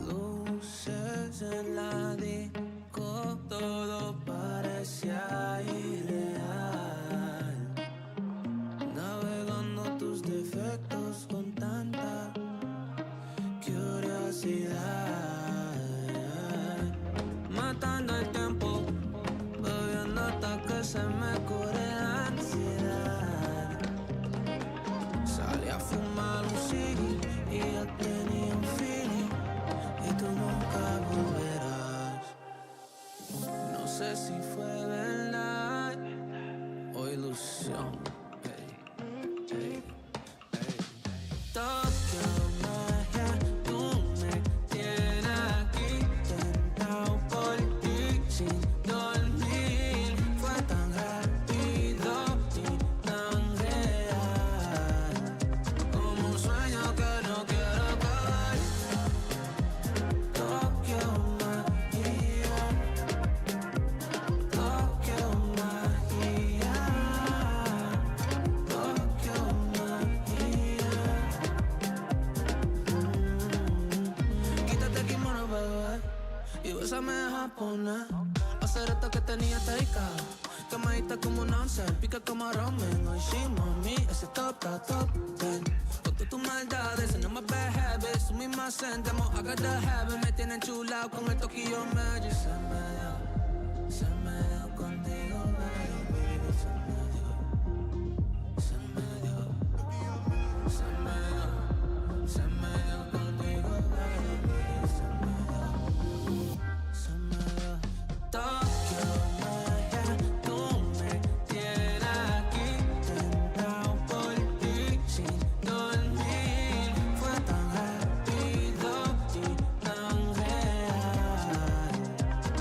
Luces en la disco, todo parecía irreal. Navegando tus defectos con tanta curiosidad. Matando el tiempo, bebiendo hasta que se me cure la ansiedad. Salí a fumar un ciggy y ya tenía un feeling. Y tú nunca volverás. No sé si fue verdad o ilusión. Tokio magia, tú me tienes aquí, tentado por ti sin dormir. Fue tan rápido y tan real, como un sueño que no quiero acabar. Tokio magia, Tokio magia, Tokio magia. Quítate el kimono, bebé, y bésame japonés. Hacer esto que tenía takeout, quemadita como un once, pica como ramen. Hoy sí, mami, ese top, top 10. Con todas tus maldades, no más bad habits, su misma sentemos, I got the habit. Me tienen chulado con el Tokyo Magic. Se me dio contigo, baby, se me dio contigo, baby, se me dio. Tokio magia, tú me tienes aquí, tentado por ti sin dormir. Fue tan rápido y tan real,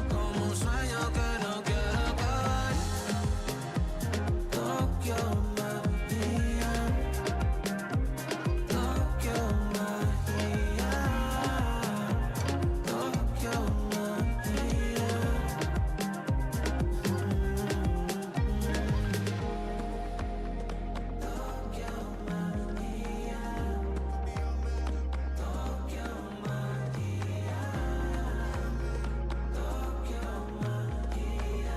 como un sueño que no quiero acabar. Tokio magia, Tokio magia, Tokio magia.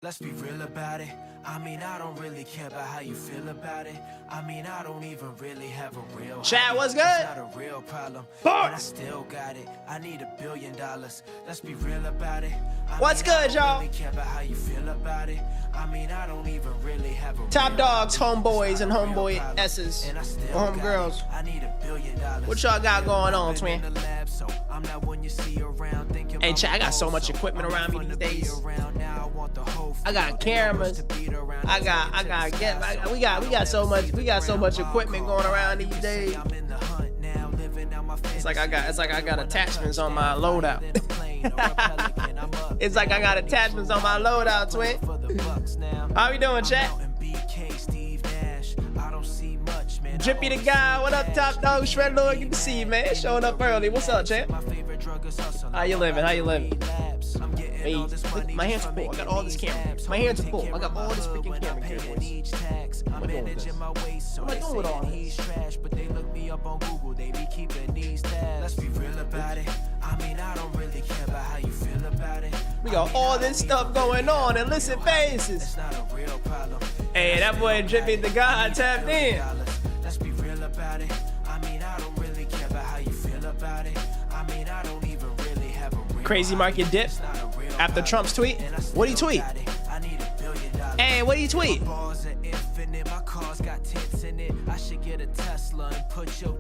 Let's be real about it. I mean, I don't really care about how you feel about it. I mean, I don't even really have a real Chat, hobby. what's good? It's not a real problem, but I still got it. I need $1 billion. Let's be real about it. What's good, y'all? I don't really care about how you feel about it. I mean, I don't even really have a Top real dogs, hobby. homeboys, It's and not a real homeboy problem, S's, and I still or got it. homegirls. I need $1 billion. What y'all got going on, I've been twin? in the lab, so I'm not one you see around thinking Hey, about chat, I got so my much goals, equipment I'm around me fun these to be days. around. Now I want the whole I got field, cameras. to beat around. I got we got so much equipment going around these days. It's like I got attachments on my loadout. It's like I got attachments on my loadout, twin. How we doing, chat? Drippy the guy, what up, top dog? Shred Lord, good to see you, man. Showing up early. What's up, champ? How you living? How you living? Hey, look, my hands are full. I got all this camera. My hands are full. I got all this freaking camera here, boys. What am I doing with this? What am I doing with all this? But they look me up on Google. They be keeping these tabs. Let's be real about it. I mean, I don't really care about how you feel about it. We got all this stuff going on and listen faces. It's not a real problem. Hey, that boy Drippy the God tapped in. Let's be real about it. I mean, I don't really care about how you feel about it. I mean, I don't even really have a real Crazy market dip after Trump's tweet. What'd he tweet? Hey, what'd he tweet?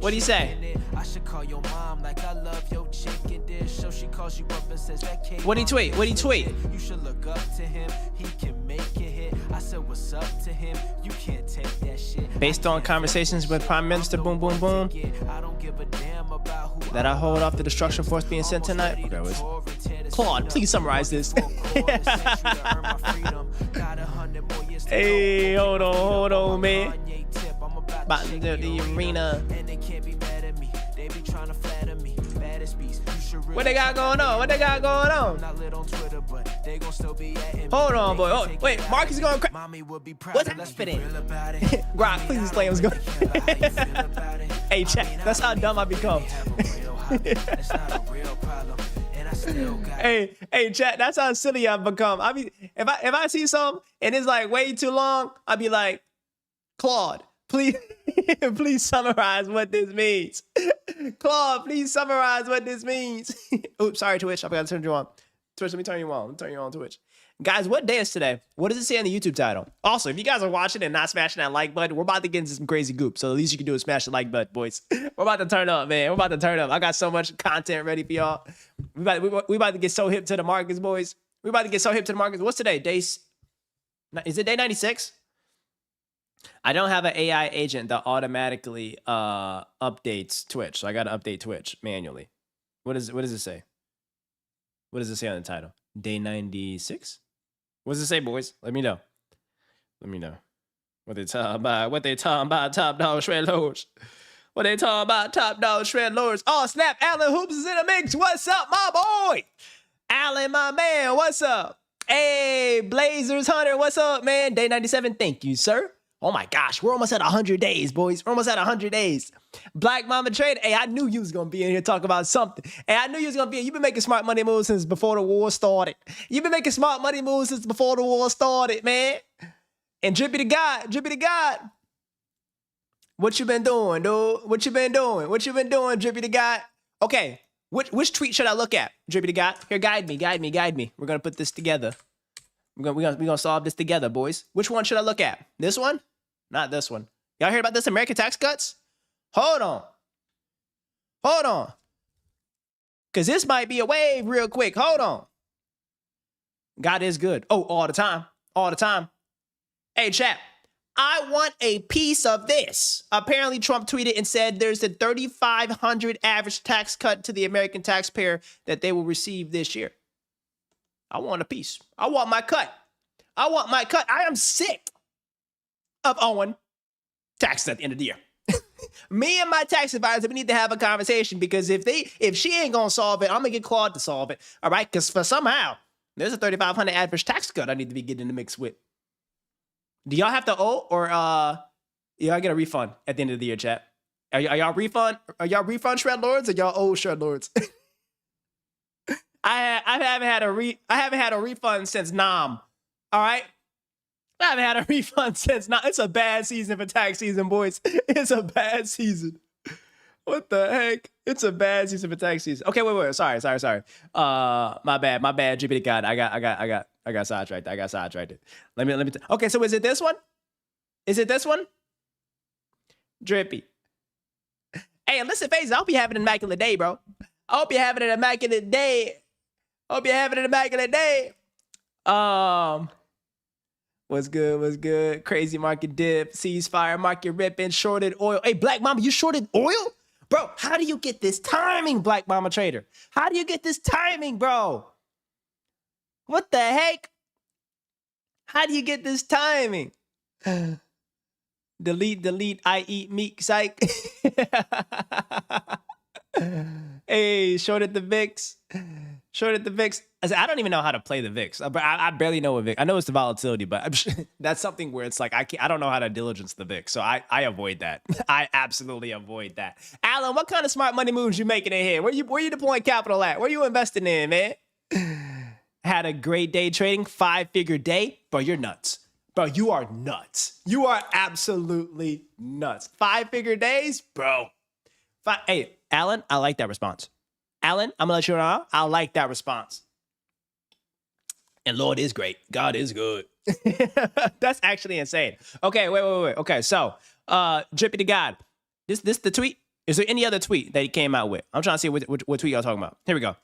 What'd he say? I should call your mom like I love your chicken dish. So she calls you up and says that cake. What'd he tweet? What'd he tweet? You should look up to him. He can make it hit. I said, what's up to him? You can't take that shit. Based on conversations with Prime Minister Boom Boom Boom I don't give a damn about who that I hold off the destruction force being sent tonight. Okay, was Claude, please summarize this. Hey, hold on, man. About to do the arena. What they got going on? What they got going on? Hold on, boy. Oh, wait, Marcus is going crazy. What's happening? Grok, please explain what's going on. Hey, chat, that's how dumb I become. Hey, chat, that's how silly I've become. I mean, if I see something and it's like way too long, I'll be like, Claude, please, please summarize what this means. Claude, please summarize what this means. Oops, sorry, Twitch. I forgot to turn you on. Twitch, let me turn you on. Let me turn you on Twitch. Guys, what day is today? What does it say on the YouTube title? Also, if you guys are watching and not smashing that like button, we're about to get into some crazy goop. So the least you can do is smash the like button, boys. We're about to turn up, man. We're about to turn up. I got so much content ready for y'all. We about to get so hip to the markets, boys. We about to get so hip to the markets. What's today? Is it day 96? I don't have an AI agent that automatically updates Twitch, so I got to update Twitch manually. What does it say? What does it say on the title? Day 96? What does it say, boys? Let me know. Let me know. What they talking about? What they talking about? Top dog shred lords. What they talking about? Top dog shred lords. Oh, snap. Alan Hoops is in the mix. What's up, my boy? Alan, my man. What's up? Hey, Blazers Hunter. What's up, man? Day 97. Thank you, sir. Oh my gosh, we're almost at 100 days, boys. We're almost at 100 days. Black Mama Trader. Hey, I knew you was going to be in here talking about something. Hey, I knew you was going to be in. You've been making smart money moves since before the war started. You've been making smart money moves since before the war started, man. And Drippy to God. What you been doing, dude? What you been doing, Drippy to God? Okay, which tweet should I look at, Drippy to God? Here, guide me. We're going to put this together. We're gonna solve this together, boys. Which one should I look at? This one? Not this one. Y'all heard about this American tax cuts? Hold on. Because this might be a wave real quick. Hold on. God is good. Oh, all the time. Hey, chat. I want a piece of this. Apparently, Trump tweeted and said there's a $3,500 average tax cut to the American taxpayer that they will receive this year. I want a piece. I want my cut. I am sick of owing taxes at the end of the year. Me and my tax advisor, we need to have a conversation because if she ain't gonna solve it, I'm gonna get Claude to solve it. All right, because for somehow there's a $3,500 average tax cut I need to be getting in the mix with. Do y'all have to owe or y'all get a refund at the end of the year, chat? Are y'all refund shred lords or y'all owe shred lords? I haven't had a refund since Nam. All right. I haven't had a refund since Nam. It's a bad season for tax season, boys. It's a bad season. What the heck? It's a bad season for tax season. Okay, wait. Sorry. My bad. Drippy God. I got sidetracked. Let me. Okay, so is it this one? Drippy. Hey, listen, FaZe, I hope you having an immaculate day, bro. I hope you're having an immaculate day. What's good? Crazy market dip, ceasefire, market ripping, shorted oil. Hey, Black Mama, you shorted oil? Bro, how do you get this timing, Black Mama Trader? How do you get this timing, bro? What the heck? How do you get this timing? Delete, I eat meat, psych. Hey, shorted the VIX. I don't even know how to play the VIX. I barely know what VIX. I know it's the volatility, but that's something where it's like I don't know how to diligence the VIX, so I avoid that. I absolutely avoid that. Alan, what kind of smart money moves you making in here? Where you deploying capital at? Where you investing in, man? Had a great day trading, 5-figure day, bro. You're nuts, bro. You are nuts. You are absolutely nuts. 5-figure days, bro. Hey, Alan, I like that response. Alan, I'm gonna let you know. I like that response. And Lord is great. God is good. That's actually insane. Okay, wait. Okay, so Drippy to God. This the tweet? Is there any other tweet that he came out with? I'm trying to see what tweet y'all talking about. Here we go.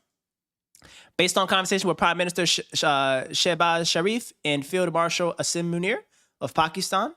Based on conversation with Prime Minister Shehbaz Sharif and Field Marshal Asim Munir of Pakistan,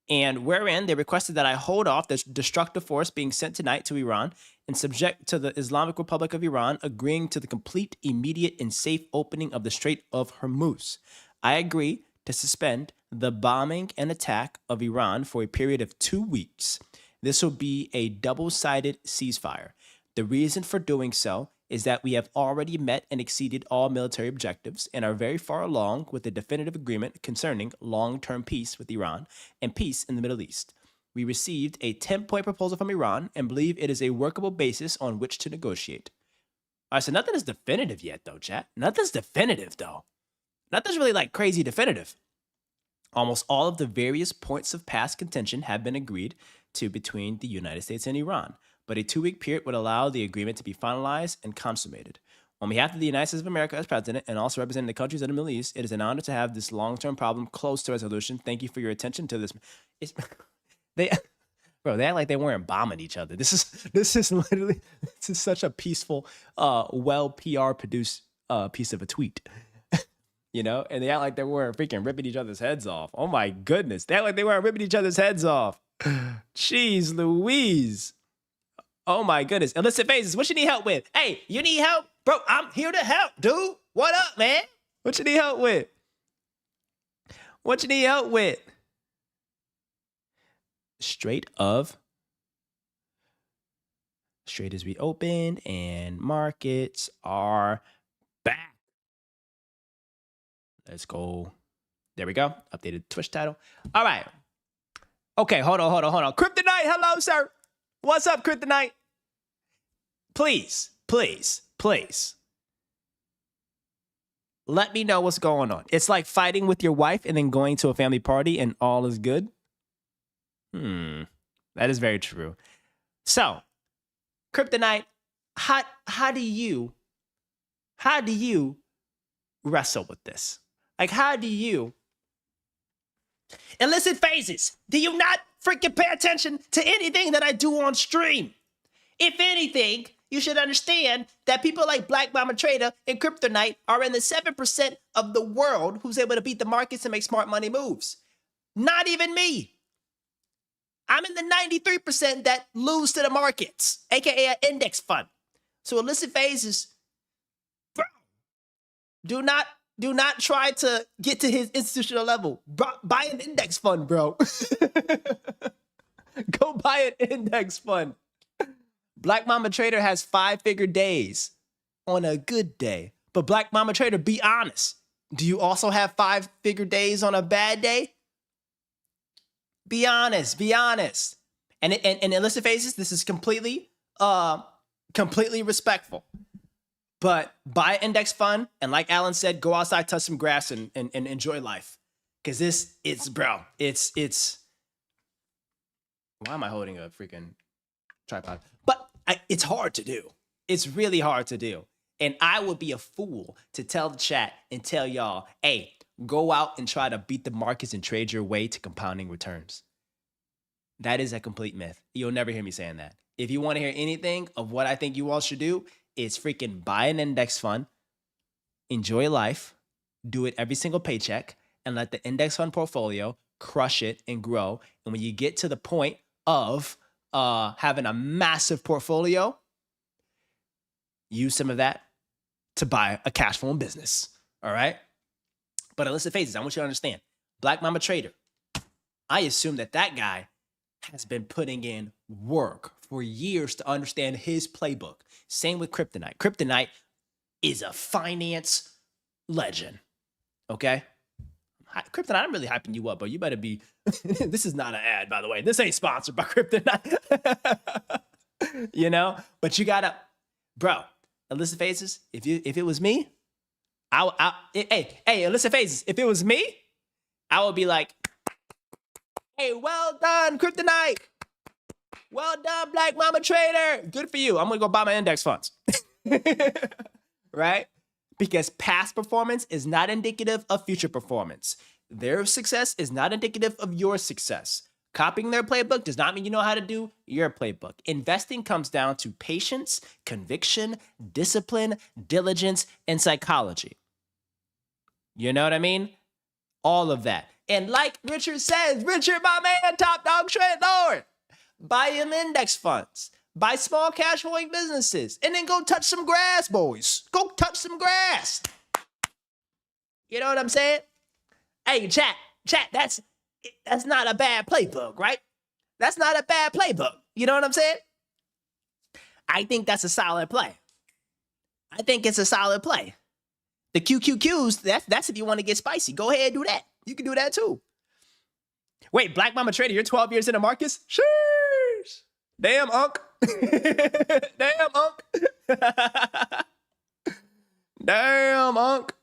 and wherein they requested that I hold off the destructive force being sent tonight to Iran and subject to the Islamic Republic of Iran agreeing to the complete, immediate, and safe opening of the Strait of Hormuz. I agree to suspend the bombing and attack of Iran for a period of 2 weeks. This will be a double-sided ceasefire. The reason for doing so is that we have already met and exceeded all military objectives and are very far along with a definitive agreement concerning long-term peace with Iran and peace in the Middle East. We received a 10-point proposal from Iran and believe it is a workable basis on which to negotiate. All right, so nothing is definitive yet, though, chat. Nothing's definitive, though. Nothing's really, like, crazy definitive. Almost all of the various points of past contention have been agreed to between the United States and Iran, but a 2-week period would allow the agreement to be finalized and consummated. On behalf of the United States of America as president and also representing the countries of the Middle East, it is an honor to have this long-term problem close to resolution. Thank you for your attention to this. They act like they weren't bombing each other. This is literally such a peaceful, well PR produced piece of a tweet. You know, and they act like they weren't freaking ripping each other's heads off. Oh my goodness. They act like they weren't ripping each other's heads off. Jeez Louise. Oh my goodness. Illicit phases, what you need help with? Hey, you need help? Bro, I'm here to help, dude. What up, man? What you need help with? What you need help with? Strait as reopened and markets are back. Let's go. There we go. Updated Twitch title. All right. Okay, hold on. Kryptonite, hello, sir. What's up, Kryptonite? Please. Let me know what's going on. It's like fighting with your wife and then going to a family party and all is good. That is very true. So, Kryptonite, how do you wrestle with this? Like, how do you illicit phases? Do you not freaking pay attention to anything that I do on stream? If anything, you should understand that people like Black Mama Trader and Kryptonite are in the 7% of the world who's able to beat the markets and make smart money moves. Not even me. I'm in the 93% that lose to the markets, aka an index fund. So illicit phases, bro, do not try to get to his institutional level. Buy an index fund, bro. Go buy an index fund. Black Mama Trader has 5-figure days on a good day. But Black Mama Trader, be honest. Do you also have 5-figure days on a bad day? Be honest. And illicit phases, this is completely respectful. But buy an index fund, and like Alan said, go outside, touch some grass, and enjoy life. Because it's why am I holding a freaking tripod? But it's hard to do. It's really hard to do. And I would be a fool to tell the chat and tell y'all, hey, go out and try to beat the markets and trade your way to compounding returns. That is a complete myth. You'll never hear me saying that. If you want to hear anything of what I think you all should do, is freaking buy an index fund, enjoy life, do it every single paycheck, and let the index fund portfolio crush it and grow. And when you get to the point of having a massive portfolio, use some of that to buy a cash flowing business. All right? But illicit phases, I want you to understand. Black Mama Trader, I assume that guy has been putting in work for years to understand his playbook. Same with Kryptonite. Kryptonite is a finance legend. Okay? Kryptonite, I'm really hyping you up, but you better be... This is not an ad, by the way. This ain't sponsored by Kryptonite. You know? But you gotta... Bro, illicit phases, if it was me, hey, illicit phases, if it was me, I would be like, hey, well done, Kryptonite. Well done, Black Mama Trader. Good for you. I'm going to go buy my index funds. Right? Because past performance is not indicative of future performance. Their success is not indicative of your success. Copying their playbook does not mean you know how to do your playbook. Investing comes down to patience, conviction, discipline, diligence, and psychology. You know what I mean? All of that. And like Richard says, Richard, my man, top dog trade lord, buy him index funds, buy small cash flowing businesses, and then go touch some grass, boys. Go touch some grass. You know what I'm saying? Hey, chat, Chat, that's not a bad playbook, right? That's not a bad playbook. You know what I'm saying? I think that's a solid play. I think it's a solid play. The QQQs, that's if you want to get spicy. Go ahead and do that. You can do that too. Wait, Black Mama Trader, you're 12 years into Marcus? Sheesh. Damn, Unc. Damn, Unc. Damn, Unc.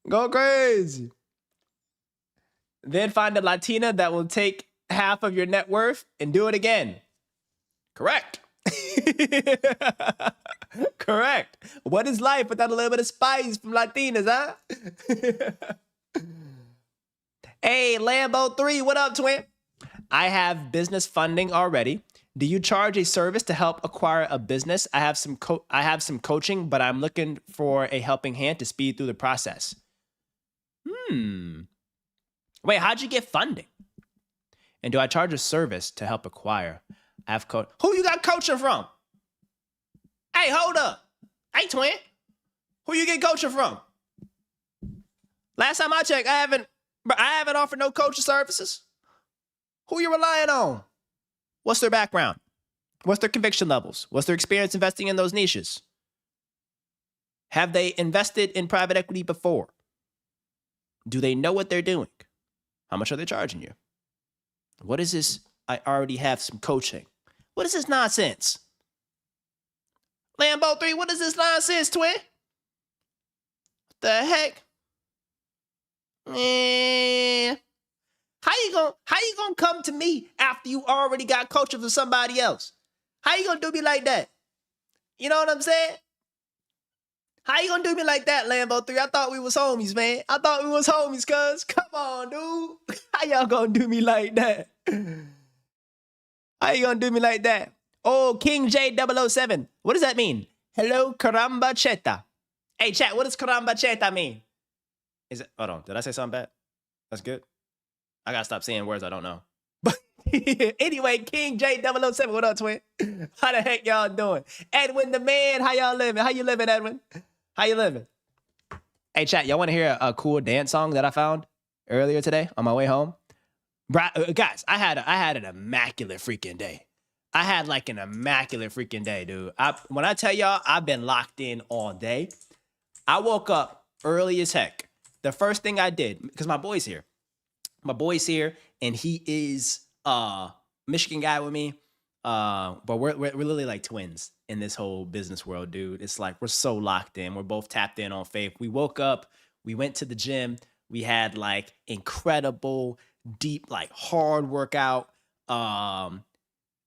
Go crazy. Then find a Latina that will take half of your net worth and do it again. Correct. Correct. What is life without a little bit of spice from Latinas, huh? Hey, Lambo 3, what up, twin? I have business funding already. Do you charge a service to help acquire a business? I have some coaching, but I'm looking for a helping hand to speed through the process. Wait, how'd you get funding? And do I charge a service to help acquire? I have who you got coaching from? Hey, hold up. Hey, twin. Who you get coaching from? Last time I checked, I haven't offered no coaching services. Who you relying on? What's their background? What's their conviction levels? What's their experience investing in those niches? Have they invested in private equity before? Do they know what they're doing? How much are they charging you? What is this? I already have some coaching. What is this nonsense? Lambo 3, what is this nonsense, twin? What the heck? Man. How you gonna come to me after you already got coaching for somebody else? How you gonna do me like that? You know what I'm saying? How you gonna do me like that, Lambo 3? I thought we was homies, man. I thought we was homies, cuz. Come on, dude. How y'all gonna do me like that? How you gonna do me like that? Oh, King J007. What does that mean? Hello, caramba cheta. Hey, chat, what does caramba cheta mean? Is it, hold on, did I say something bad? That's good. I gotta stop saying words I don't know. But anyway, King J007, what up, twin? How the heck y'all doing? Edwin the man, how y'all living? How you living, Edwin? How you living? Hey, chat, y'all wanna hear a cool dance song that I found earlier today on my way home? Guys, I had an immaculate freaking day. I had like an immaculate freaking day, dude. When I tell y'all, I've been locked in all day. I woke up early as heck. The first thing I did, because my boy's here. My boy's here, and he is Michigan guy with me. But we're literally like twins in this whole business world, dude. It's like we're so locked in. We're both tapped in on faith. We woke up, we went to the gym. We had like incredible, deep, like hard workout. Like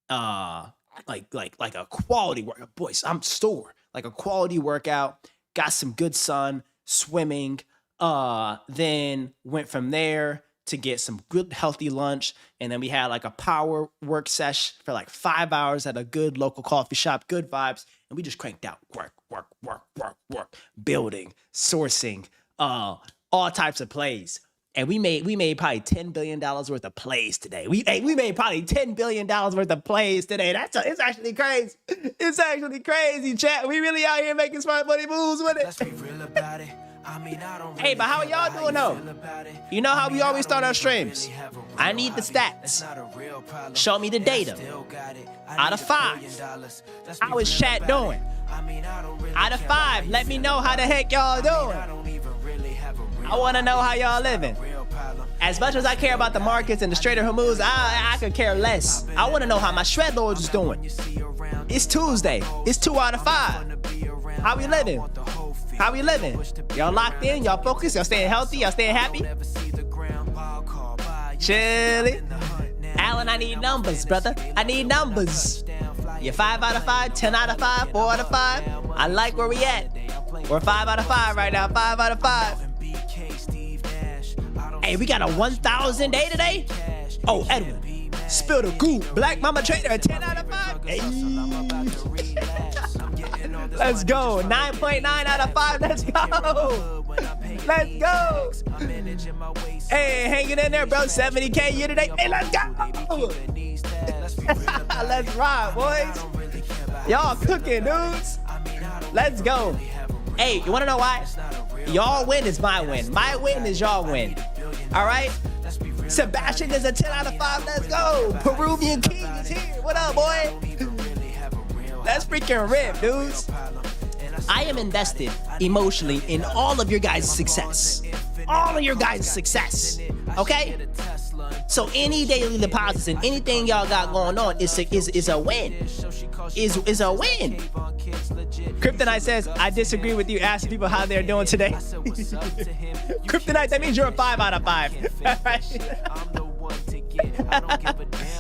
a quality workout. Boys, I'm sore. Like a quality workout. Got some good sun, swimming. Then went from there to get some good healthy lunch, and then we had like a power work sesh for like 5 hours at a good local coffee shop, good vibes, and we just cranked out work, building, sourcing, all types of plays. And we made probably $10 billion worth of plays today. We made probably $10 billion worth of plays today. It's actually crazy. It's actually crazy, chat. We really out here making smart money moves with it. Let's be real about it. I mean, I don't Hey, but how are y'all doing though? You know how we always start our streams? I need the stats. Show me the data. Out of 5. How is chat doing? Out of 5, let me know how the heck y'all doing. I want to know how y'all living. As much as I care about the markets and the Strait of Hormuz, I could care less. I want to know how my Shred Lords is doing. It's Tuesday. It's 2 out of 5. How we living? How we living? Y'all locked in? Y'all focused? Y'all staying healthy? Y'all staying happy? Chilly. Alan, I need numbers, brother. I need numbers. You're 5 out of 5, 10 out of 5, 4 out of 5. I like where we at. We're 5 out of 5 right now. 5 out of 5. Hey, we got a 1,000 day today? Oh, Edwin. Spill the goop. Black Mama Trader, a 10 out of 5. Hey. Let's go. 9.9 out of 5. Let's go. Let's go. Hey, hanging in there, bro. 70K year to date. Hey, let's go. Let's ride, boys. Y'all cooking, dudes. Let's go. Hey, you want to know why? Y'all win is my win. My win is y'all win. All right? Sebastian is a 10 out of 5. Let's go. Peruvian King is here. What up, boy? That's freaking rip, dudes. I am invested emotionally in all of your guys' success. All of your guys' success. Okay? So any daily deposits and anything y'all got going on is a win. Is a win. Kryptonite says, I disagree with you asking people how they're doing today. Kryptonite, that means you're a 5 out of 5.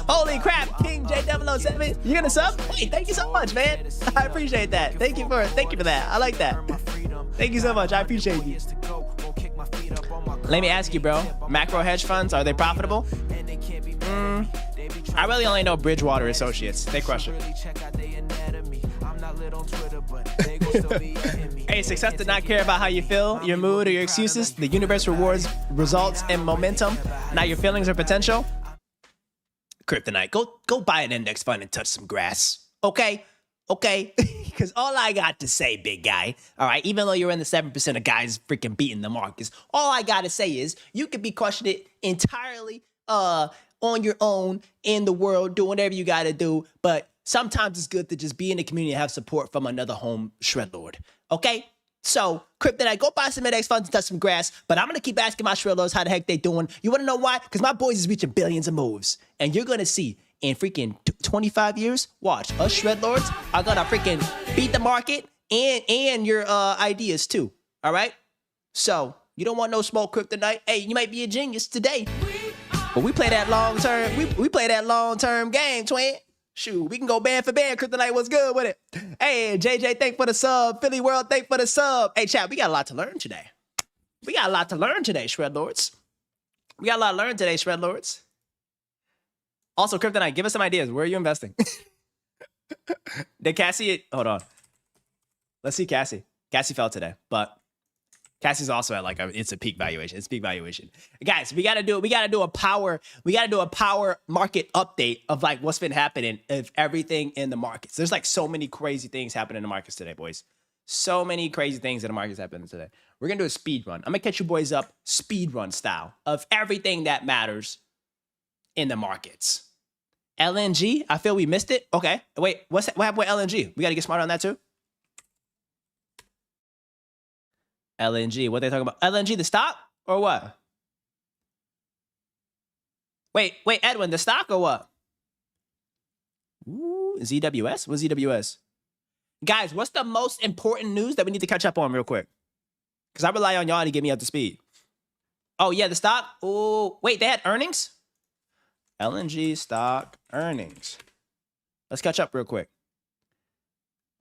Holy crap, King J007, you're gonna sub? Wait, thank you so much, man. I appreciate that. Thank you for that. I like that. Thank you so much. I appreciate you. Let me ask you, bro. Macro hedge funds, are they profitable? I really only know Bridgewater Associates. They crush it. Hey, success does not care about how you feel, your mood, or your excuses. The universe rewards results and momentum, not your feelings or potential. Kryptonite, go buy an index fund and touch some grass. Okay? Because all I got to say, big guy, all right, even though you're in the 7% of guys freaking beating the markets, all I got to say is you could be crushing it entirely on your own in the world, doing whatever you got to do, but sometimes it's good to just be in the community and have support from another home shred lord. Okay? So, Kryptonite, go buy some index funds and touch some grass, but I'm going to keep asking my shred lords how the heck they doing. You want to know why? Because my boys is reaching billions of moves, and you're going to see in freaking 25 years, watch, us shred lords are going to freaking beat the market and your ideas too. All right? So, you don't want no smoke, Kryptonite. Hey, you might be a genius today, but we play that long-term, we play that long-term game, twin. Shoot, we can go band for band. Kryptonite, what's good with it? Hey, JJ, thank for the sub. Philly World, thank for the sub. Hey, chat, we got a lot to learn today. Shred Lords. Also, Kryptonite, give us some ideas. Where are you investing? Did Cassie, hold on. Let's see Cassie. Cassie fell today, but Cassie's also at it's a peak valuation. Guys, we gotta do a power market update of what's been happening of everything in the markets. There's so many crazy things happening in the markets today, boys. So many crazy things in the markets happening today. We're gonna do a speed run. I'm gonna catch you boys up speed run style of everything that matters in the markets. LNG, I feel we missed it. Okay, wait, what happened with LNG? We gotta get smarter on that too. LNG, what are they talking about? LNG, the stock or what? Wait, Edwin, the stock or what? Ooh, ZWS? What's ZWS? Guys, what's the most important news that we need to catch up on real quick? Because I rely on y'all to get me up to speed. Oh, yeah, the stock? Oh, wait, they had earnings? LNG stock earnings. Let's catch up real quick.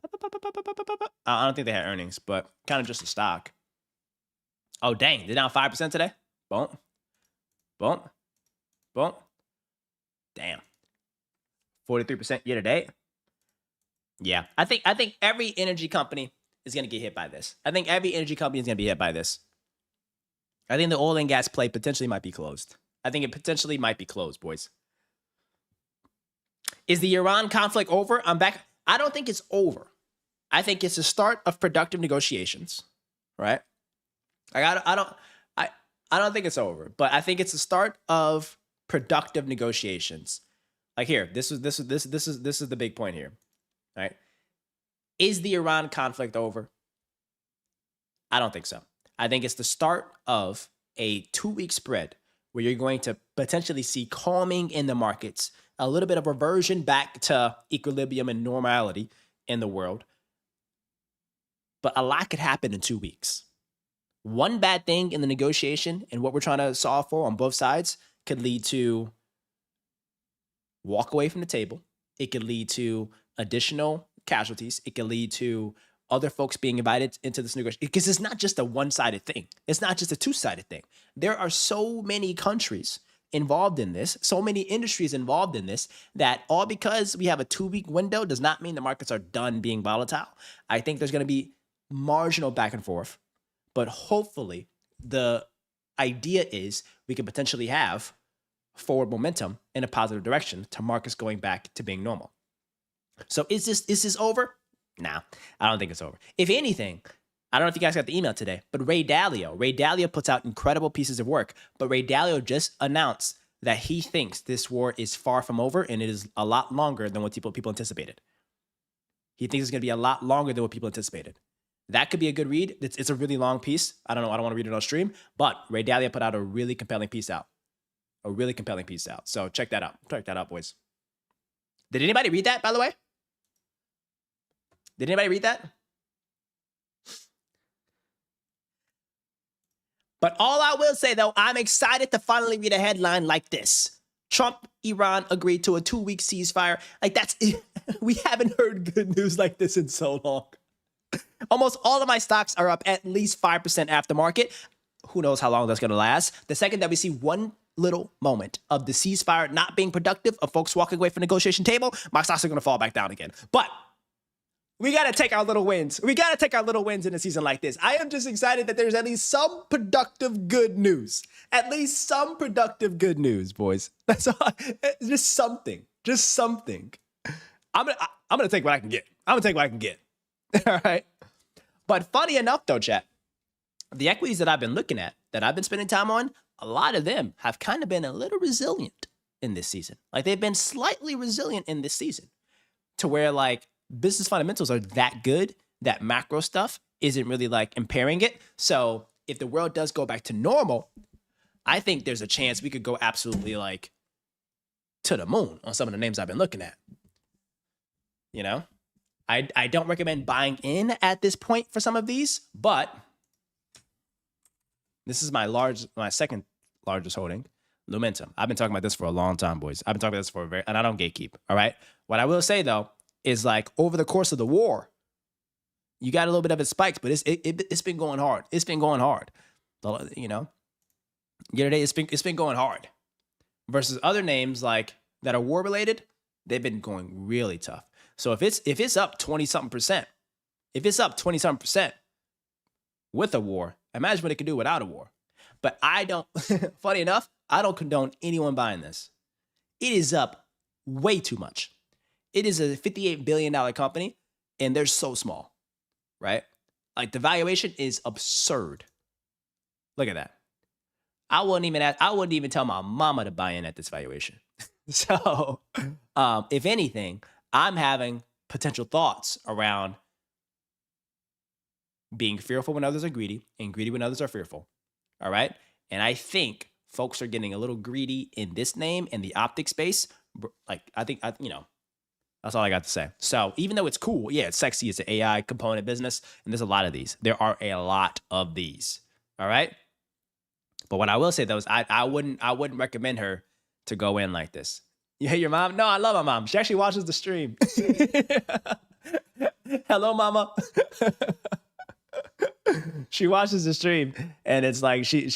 I don't think they had earnings, but kind of just a stock. Oh, dang. They're down 5% today? Boom. Damn. 43% year to date. Yeah. I think every energy company is going to get hit by this. I think every energy company is going to be hit by this. I think the oil and gas play potentially might be closed. I think it potentially might be closed, boys. Is the Iran conflict over? I'm back. I don't think it's over. I think it's the start of productive negotiations, right? I don't think it's over, but I think it's the start of productive negotiations. Here, this is the big point here, right? Is the Iran conflict over? I don't think so. I think it's the start of a 2-week spread where you're going to potentially see calming in the markets, a little bit of reversion back to equilibrium and normality in the world. But a lot could happen in 2 weeks. One bad thing in the negotiation and what we're trying to solve for on both sides could lead to walk away from the table. It could lead to additional casualties. It could lead to other folks being invited into this negotiation. Because it's not just a one-sided thing. It's not just a two-sided thing. There are so many countries involved in this, so many industries involved in this, that all because we have a 2-week window does not mean the markets are done being volatile. I think there's going to be marginal back and forth. But hopefully, the idea is we could potentially have forward momentum in a positive direction to markets going back to being normal. So is this over? Nah, I don't think it's over. If anything, I don't know if you guys got the email today, but Ray Dalio puts out incredible pieces of work. But Ray Dalio just announced that he thinks this war is far from over and it is a lot longer than what people anticipated. He thinks it's going to be a lot longer than what people anticipated. That could be a good read. It's a really long piece. I don't know. I don't want to read it on stream, but Ray Dalio put out a really compelling piece out. So check that out. Check that out, boys. Did anybody read that, by the way? Did anybody read that? But all I will say, though, I'm excited to finally read a headline like this. Trump, Iran agreed to a 2-week ceasefire. Like, that's we haven't heard good news like this in so long. Almost all of my stocks are up at least 5% after market. Who knows how long that's going to last. The second that we see one little moment of the ceasefire not being productive, of folks walking away from the negotiation table, my stocks are going to fall back down again. But we got to take our little wins. We got to take our little wins in a season like this. I am just excited that there's at least some productive good news. At least some productive good news, boys. That's all. Just something. Just something. I'm gonna take what I can get. I'm going to take what I can get. All right. But funny enough, though, chat, the equities that I've been looking at, that I've been spending time on, a lot of them have kind of been a little resilient in this season. Like, they've been slightly resilient in this season to where, like, business fundamentals are that good that macro stuff isn't really, like, impairing it. So if the world does go back to normal, I think there's a chance we could go absolutely, like, to the moon on some of the names I've been looking at. You know? I don't recommend buying in at this point for some of these, but this is my second largest holding, Lumentum. I've been talking about this for a long time, boys. I've been talking about this for and I don't gatekeep, all right? What I will say, though, is like over the course of the war, you got a little bit of it spiked, but it's been going hard. It's been going hard. You know, yesterday it's been going hard. Versus other names like that are war related, they've been going really tough. So if it's up 20-something%, if it's up 20-something% with a war, imagine what it could do without a war. But I don't, funny enough, I don't condone anyone buying this. It is up way too much. It is a $58 billion company, and they're so small, right? Like, the valuation is absurd. Look at that. I wouldn't even tell my mama to buy in at this valuation. So, if anything, I'm having potential thoughts around being fearful when others are greedy and greedy when others are fearful. All right. And I think folks are getting a little greedy in this name in the optic space. Like, you know, that's all I got to say. So even though it's cool, yeah, it's sexy. It's an AI component business. And there's a lot of these. There are a lot of these. All right. But what I will say, though, is I wouldn't recommend her to go in like this. You hate your mom? No, I love my mom. She actually watches the stream. Hello, mama. She watches the stream, and it's like she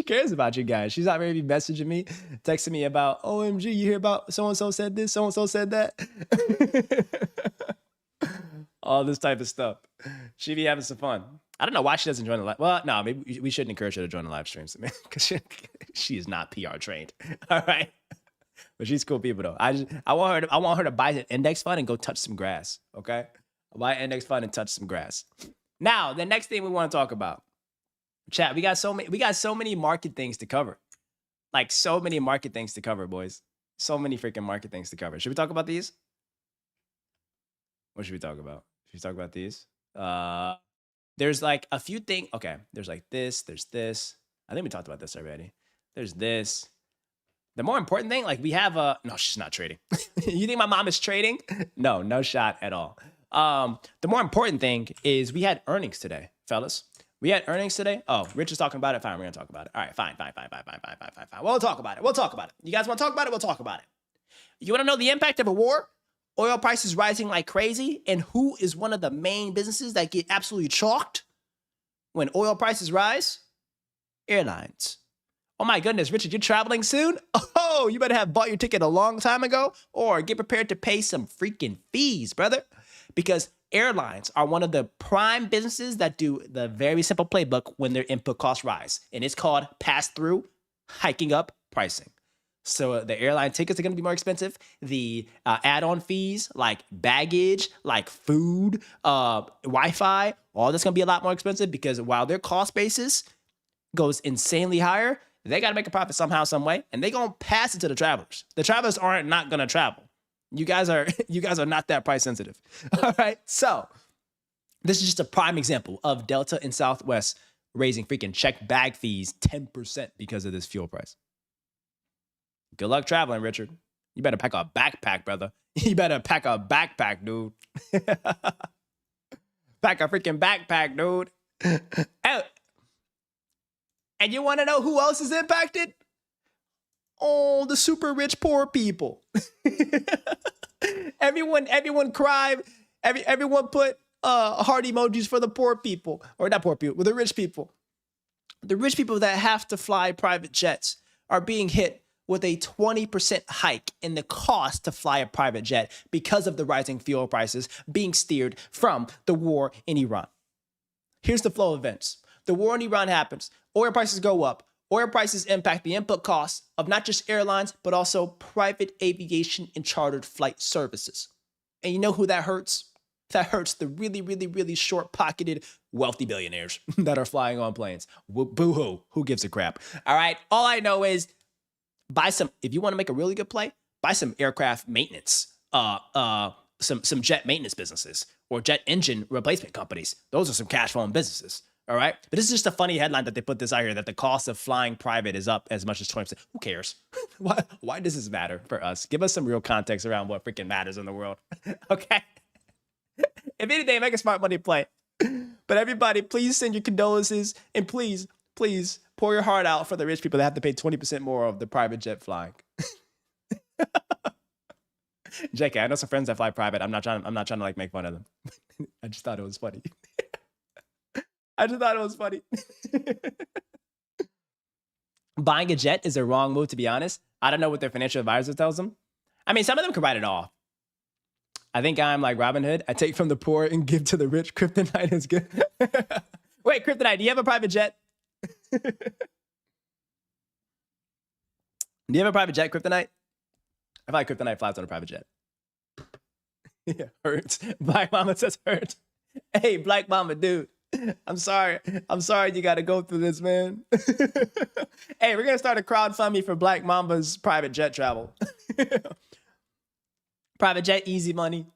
cares about you guys. She's not maybe messaging me, texting me about, OMG, you hear about so-and-so said this, so-and-so said that. All this type of stuff. She be having some fun. I don't know why she doesn't join the live. Well, no, maybe we shouldn't encourage her to join the live streams, man, because she is not PR trained. All right. But she's cool people, though. I want her to buy an index fund and go touch some grass, okay? Buy an index fund and touch some grass. Now, the next thing we want to talk about, chat. We got so many market things to cover, like so many market things to cover, boys. So many freaking market things to cover. Should we talk about these? What should we talk about? Should we talk about these? There's like a few things. Okay, there's like this. There's this. I think we talked about this already. There's this. The more important thing, like we have no, she's not trading. You think my mom is trading? No shot at all. The more important thing is we had earnings today, fellas. We had earnings today. Oh, Rich is talking about it. Fine, we're gonna talk about it. All right, fine. We'll talk about it. You guys want to talk about it? We'll talk about it. You want to know the impact of a war? Oil prices rising like crazy, and who is one of the main businesses that get absolutely chalked when oil prices rise? Airlines. Oh my goodness, Richard, you're traveling soon? Oh, you better have bought your ticket a long time ago, or get prepared to pay some freaking fees, brother. Because airlines are one of the prime businesses that do the very simple playbook when their input costs rise. And it's called pass-through, hiking up pricing. So the airline tickets are going to be more expensive. The add-on fees like baggage, like food, Wi-Fi, all that's going to be a lot more expensive because while their cost basis goes insanely higher, They got to make a profit somehow, some way, and they gonna pass it to the travelers. The travelers aren't not gonna travel. You guys are not that price sensitive. All right, so this is just a prime example of Delta and Southwest raising freaking check bag fees 10% because of this fuel price. Good luck traveling, Richard. You better pack a backpack, brother. You better pack a backpack, dude. Pack a freaking backpack, dude. And you want to know who else is impacted? Oh, the super rich poor people. everyone cried. Everyone put heart emojis for the poor people, or not poor people, but the rich people. The rich people that have to fly private jets are being hit with a 20% hike in the cost to fly a private jet because of the rising fuel prices being steered from the war in Iran. Here's the flow of events. The war in Iran happens. Oil prices go up. Oil prices impact the input costs of not just airlines, but also private aviation and chartered flight services. And you know who that hurts? That hurts the really, really, really short-pocketed wealthy billionaires that are flying on planes. Boo-hoo. Who gives a crap? All right. All I know is buy some, if you want to make a really good play, buy some aircraft maintenance, some jet maintenance businesses or jet engine replacement companies. Those are some cash flowing businesses. All right. But this is just a funny headline that they put this out here, that the cost of flying private is up as much as 20%. Who cares? Why does this matter for us? Give us some real context around what freaking matters in the world. Okay. If anything, make a smart money play. But everybody, please send your condolences, and please, please pour your heart out for the rich people that have to pay 20% more of the private jet flying. JK, I know some friends that fly private. I'm not trying to like make fun of them. I just thought it was funny. Buying a jet is a wrong move, to be honest. I don't know what their financial advisor tells them. I mean, some of them can write it off. I think I'm like Robin Hood. I take from the poor and give to the rich. Kryptonite is good. Wait, Kryptonite, do you have a private jet? Do you have a private jet, Kryptonite? I feel like Kryptonite flies on a private jet. Yeah, hurts. Black Mama says hurt. Hey, Black Mama, dude. I'm sorry you got to go through this, man. Hey, we're going to start a crowdfunding for Black Mamba's private jet travel. Private jet, easy money.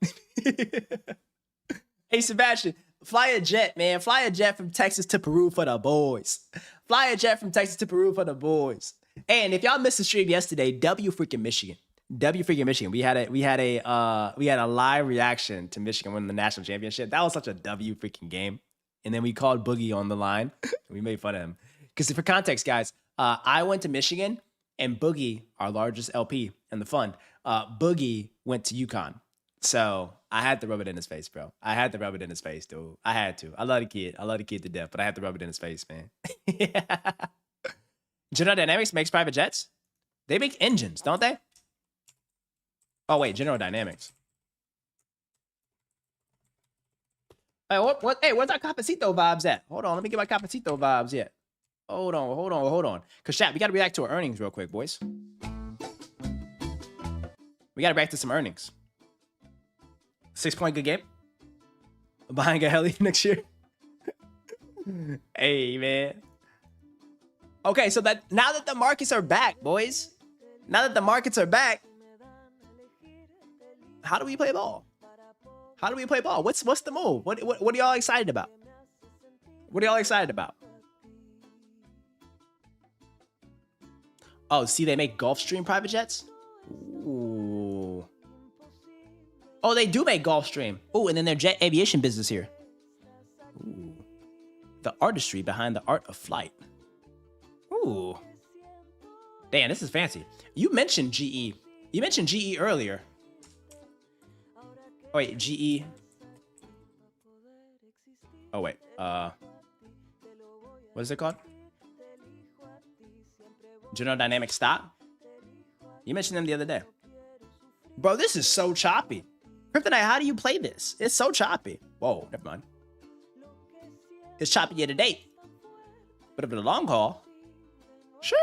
Hey, Sebastian, fly a jet, man. Fly a jet from Texas to Peru for the boys. Fly a jet from Texas to Peru for the boys. And if y'all missed the stream yesterday, W freaking Michigan. We had a live reaction to Michigan winning the national championship. That was such a W freaking game. And then we called Boogie on the line. We made fun of him. Because for context, guys, I went to Michigan, and Boogie, our largest LP in the fund, Boogie went to UConn. So I had to rub it in his face, bro. I had to rub it in his face, dude. I had to. I love the kid. I love the kid to death, but I had to rub it in his face, man. Yeah. General Dynamics makes private jets? They make engines, don't they? Oh, wait, General Dynamics. Hey, hey, where's our Capacito vibes at? Hold on, let me get my Capacito vibes yet. Hold on. Because, chat, we got to react to our earnings real quick, boys. We got to react to some earnings. 6-point good game. Buying a heli next year. Hey, man. Okay, so that now that the markets are back, boys. Now that the markets are back, how do we play ball? What's the move? What are y'all excited about? Oh, see, they make Gulfstream private jets? Ooh. Oh, they do make Gulfstream. Oh, and then their jet aviation business here. Ooh. The artistry behind the art of flight. Ooh. Damn, this is fancy. You mentioned GE. You mentioned GE earlier. Oh, wait, GE. Oh, wait. What is it called? General Dynamics Stop? You mentioned them the other day. Bro, this is so choppy. Kryptonite, how do you play this? It's so choppy. Whoa, never mind. It's choppy year to date. But over the long haul, sure.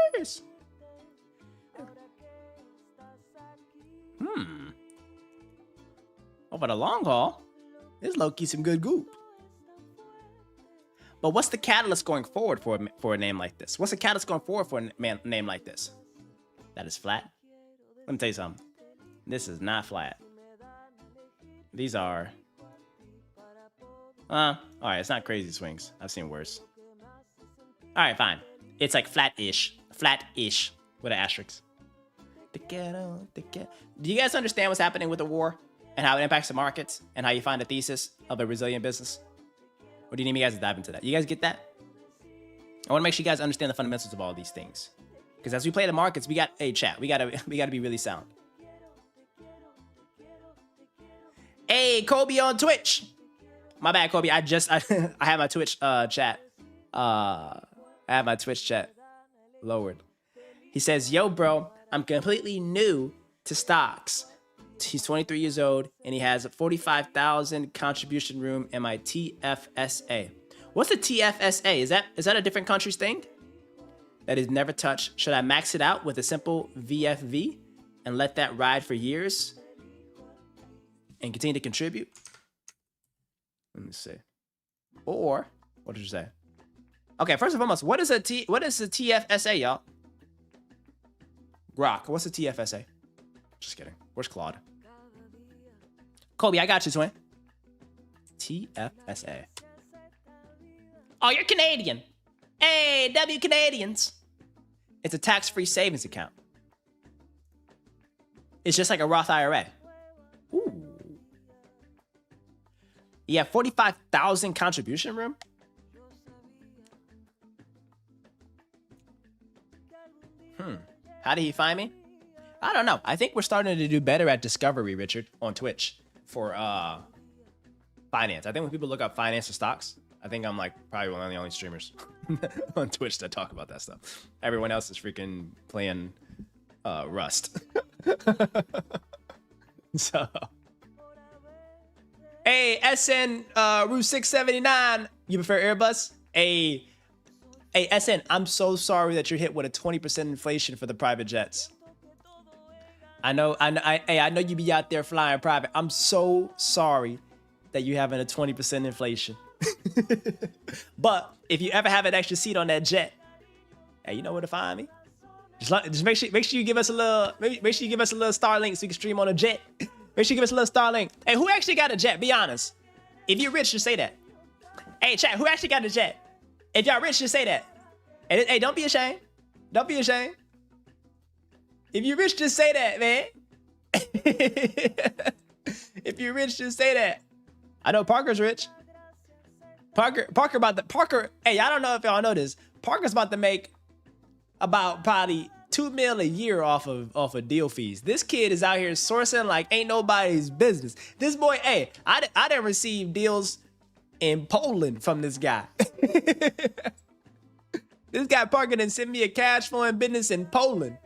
Over the long haul, it's low-key some good goop. But what's the catalyst going forward for a name like this? What's the catalyst going forward for a name like this? That is flat. Let me tell you something. This is not flat. These are... all right, it's not crazy swings. I've seen worse. All right, fine. It's like flat-ish. Flat-ish with an asterisk. Do you guys understand what's happening with the war and how it impacts the markets and how you find a thesis of a resilient business? Or do you need me guys to dive into that? You guys get that? I want to make sure you guys understand the fundamentals of all these things. Because as we play the markets, we got a chat. We gotta be really sound. Hey, Kobe on Twitch. My bad, Kobe. I have my Twitch chat. I have my Twitch chat lowered. He says, "Yo, bro, I'm completely new to stocks." He's 23 years old and he has 45,000 contribution room in my TFSA. What's the TFSA? Is that a different country's thing that is never touched? Should I max it out with a simple VFV and let that ride for years and continue to contribute? Let me see. Or what did you say? Okay, first and foremost, what is the TFSA, y'all? Rock, what's the TFSA? Just kidding. Where's Claude? Kobe, I got you, twin. TFSA. Oh, you're Canadian. Hey, W Canadians. It's a tax-free savings account. It's just like a Roth IRA. Ooh. You have 45,000 contribution room? How did he find me? I don't know. I think we're starting to do better at discovery, Richard, on Twitch for finance. I think when people look up finance or stocks, I think I'm like probably one of the only streamers on Twitch that talk about that stuff. Everyone else is freaking playing Rust. So, hey, SN Route 679, you prefer Airbus? Hey, SN, I'm so sorry that you're hit with a 20% inflation for the private jets. I know you be out there flying private. I'm so sorry that you're having a 20% inflation. But if you ever have an extra seat on that jet, hey, you know where to find me. Just make sure you give us a little Starlink so you can stream on a jet. Make sure you give us a little Starlink. Hey, who actually got a jet? Be honest. If you're rich, just say that. Hey, chat, who actually got a jet? If y'all rich, just say that. Hey, don't be ashamed. Don't be ashamed. If you're rich, just say that, man. If you're rich, just say that. I know Parker's rich. Parker, hey, I don't know if y'all know this. Parker's about to make about probably $2 million a year off of deal fees. This kid is out here sourcing like ain't nobody's business. This boy, hey, I didn't receive deals in Poland from this guy. This guy Parker didn't send me a cash flowing business in Poland.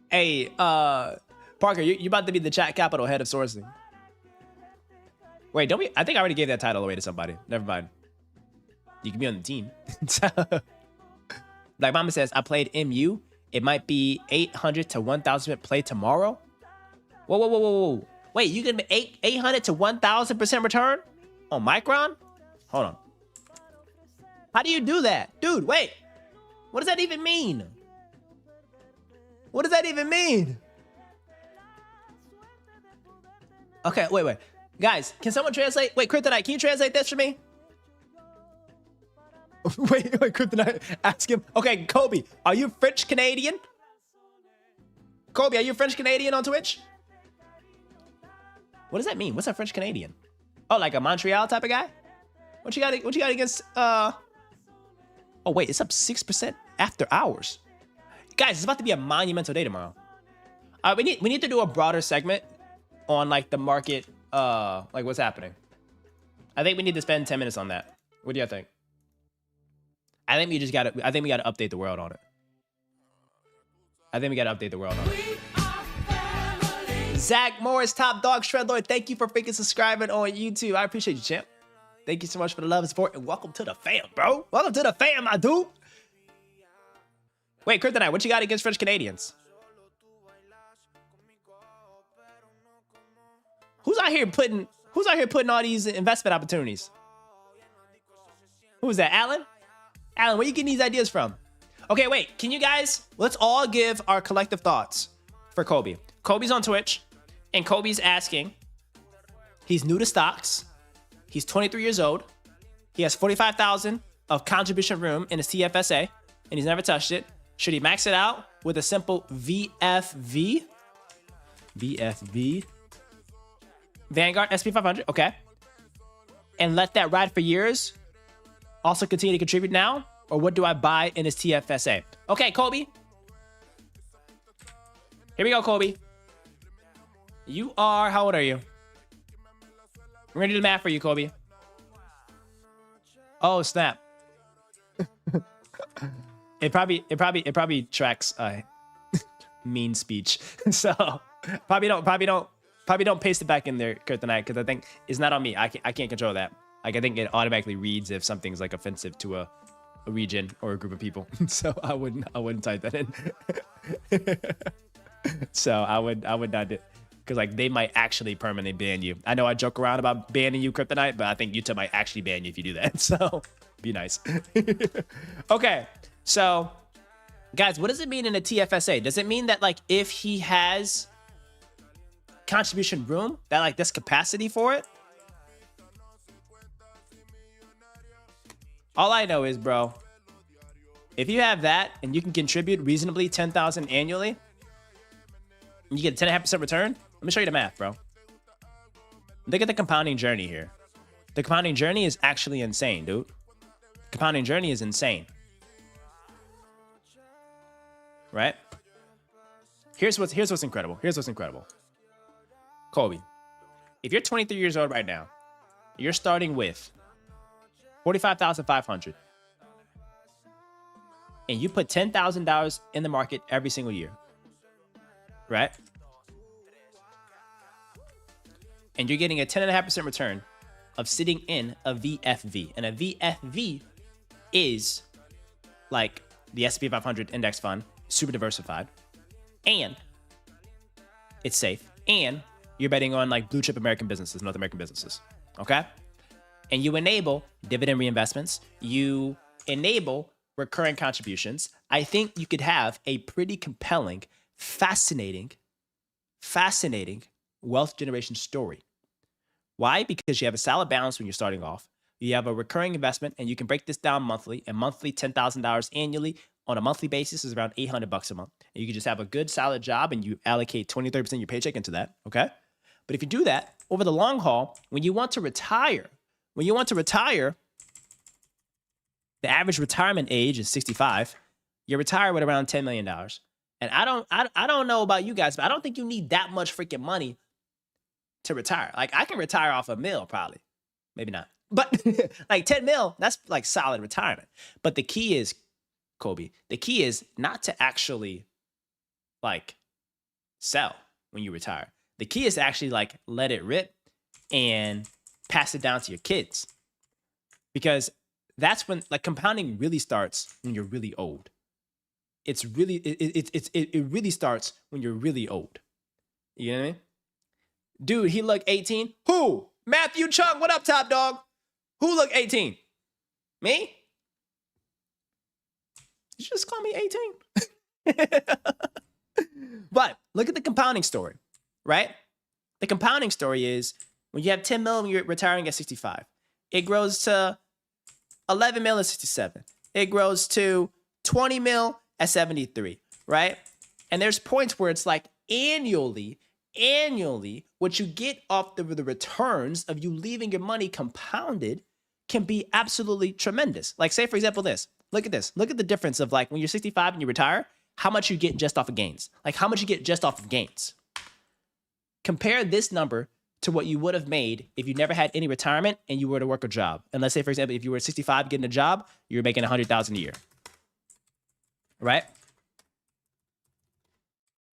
Hey, Parker, you about to be the chat capital head of sourcing. Wait, don't we? I think I already gave that title away to somebody. Never mind. You can be on the team. Like Mama says, I played MU. It might be 800 to 1,000 play tomorrow. Whoa. Wait, you can be 800 to 1,000% return on Micron? Hold on. How do you do that? Dude, wait. What does that even mean? What does that even mean? Okay, wait. Guys, can someone translate? Wait, Kryptonite, can you translate this for me? Wait, Kryptonite, ask him. Okay, Kobe, are you French Canadian? Kobe, are you French Canadian on Twitch? What does that mean? What's a French Canadian? Oh, like a Montreal type of guy? What you got against Oh wait, it's up 6% after hours. Guys, it's about to be a monumental day tomorrow. We need to do a broader segment on like the market, like what's happening. I think we need to spend 10 minutes on that. What do you think? I think we gotta update the world on it. Zach Morris, Top Dog Shredlord, thank you for freaking subscribing on YouTube. I appreciate you, champ. Thank you so much for the love and support, and welcome to the fam, bro. Welcome to the fam, my dude. Wait, Kryptonite, what you got against French Canadians? Who's out here putting Who's out here putting all these investment opportunities? Who is that, Alan? Alan, where you getting these ideas from? Okay, wait, can you guys, let's all give our collective thoughts for Kobe. Kobe's on Twitch, and Kobe's asking, he's new to stocks, he's 23 years old, he has 45,000 of contribution room in his TFSA, and he's never touched it. Should he max it out with a simple VFV? VFV. Vanguard SP 500, okay. And let that ride for years? Also continue to contribute now? Or what do I buy in his TFSA? Okay, Kobe. Here we go, Kobe. You are, how old are you? We're gonna do the math for you, Kobe. Oh, snap. It probably tracks mean speech. So probably don't paste it back in there, Kryptonite, because I think it's not on me. I can't control that. Like, I think it automatically reads if something's like offensive to a region or a group of people. So I wouldn't type that in. So I would not do, because like they might actually permanently ban you. I know I joke around about banning you, Kryptonite, but I think YouTube might actually ban you if you do that. So be nice. Okay, so guys, what does it mean in a TFSA? Does it mean that like if he has contribution room, that like there's capacity for it? All I know is, bro, if you have that and you can contribute reasonably 10,000 annually, and you get a 10.5% return, let me show you the math, bro. Look at the compounding journey here. The compounding journey is actually insane, dude. The compounding journey is insane. Right? Here's what's incredible. Here's what's incredible. Kobe, if you're 23 years old right now, you're starting with 45,500, and you put $10,000 in the market every single year, right? And you're getting a 10.5% return of sitting in a VFV, and a VFV is like the S&P 500 index fund, super diversified, and it's safe, and you're betting on like blue chip American businesses, North American businesses, okay? And you enable dividend reinvestments. You enable recurring contributions. I think you could have a pretty compelling, fascinating wealth generation story. Why? Because you have a solid balance when you're starting off. You have a recurring investment, and you can break this down monthly. And monthly, $10,000 annually on a monthly basis is around $800 a month. And you can just have a good, solid job, and you allocate 20-30% of your paycheck into that, okay? But if you do that over the long haul, when you want to retire, the average retirement age is 65. You retire with around $10 million. And I don't know about you guys, but I don't think you need that much freaking money to retire. Like, I can retire off a mil probably. Maybe not. But like 10 mil, that's like solid retirement. But the key is, Kobe, the key is not to actually like sell when you retire. The key is to actually like let it rip and pass it down to your kids, because that's when like compounding really starts when you're really old. It really starts when you're really old. You know what I mean? Dude, he looked 18. Who? Matthew Chung, what up, top dog? Who looked 18? Me? Did you just call me 18? But look at the compounding story, right? The compounding story is when you have 10 mil when you're retiring at 65, it grows to 11 mil at 67. It grows to 20 mil at 73, right? And there's points where it's like annually, what you get off the returns of you leaving your money compounded can be absolutely tremendous. Like, say, for example, this. Look at this. Look at the difference of like when you're 65 and you retire, how much you get just off of gains. Like how much you get just off of gains. Compare this number to what you would have made if you never had any retirement and you were to work a job. And let's say, for example, if you were 65 getting a job, you're making $100,000 a year, right?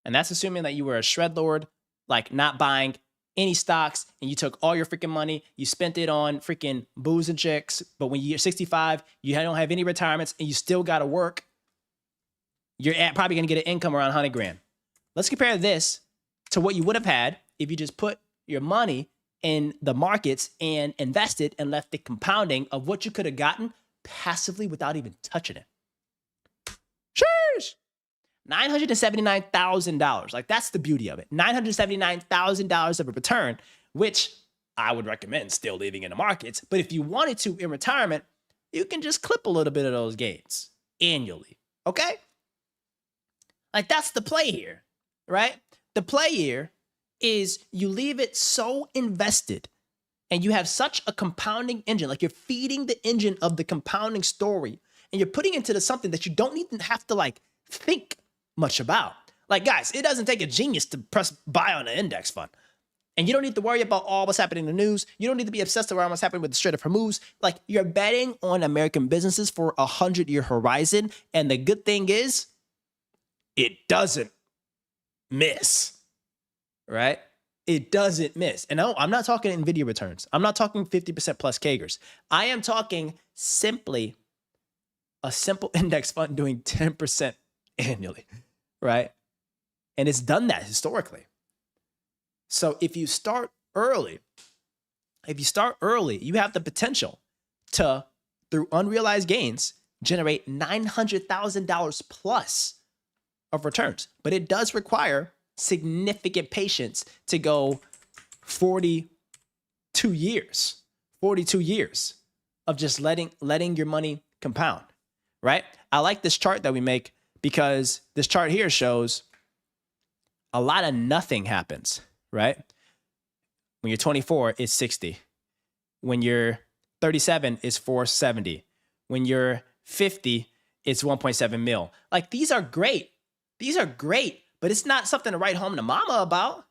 And that's assuming that you were a shred lord, like not buying any stocks, and you took all your freaking money, you spent it on freaking booze and chicks, but when you're 65, you don't have any retirements, and you still got to work, you're probably going to get an income around 100 grand. Let's compare this to what you would have had if you just put your money in the markets and invested and left the compounding of what you could have gotten passively without even touching it. Sheesh. $979,000. Like, that's the beauty of it. $979,000 of a return, which I would recommend still leaving in the markets. But if you wanted to in retirement, you can just clip a little bit of those gains annually. Okay? Like, that's the play here, right? The play here is you leave it so invested and you have such a compounding engine, like you're feeding the engine of the compounding story and you're putting into something that you don't even have to like think much about. Like, guys, it doesn't take a genius to press buy on an index fund. And you don't need to worry about all what's happening in the news. You don't need to be obsessed around what's happening with the Strait of Hormuz. Like, you're betting on American businesses for a 100-year horizon. And the good thing is, it doesn't miss, right? It doesn't miss. And no, I'm not talking NVIDIA returns. I'm not talking 50% plus CAGRs. I am talking simply a simple index fund doing 10% annually, right? And it's done that historically. So if you start early, you have the potential to, through unrealized gains, generate $900,000 plus of returns. But it does require significant patience to go 42 years of just letting your money compound, right? I like this chart that we make because this chart here shows a lot of nothing happens, right? When you're 24, it's 60. When you're 37, it's 470. When you're 50, it's 1.7 mil. Like, these are great. These are great, but it's not something to write home to mama about.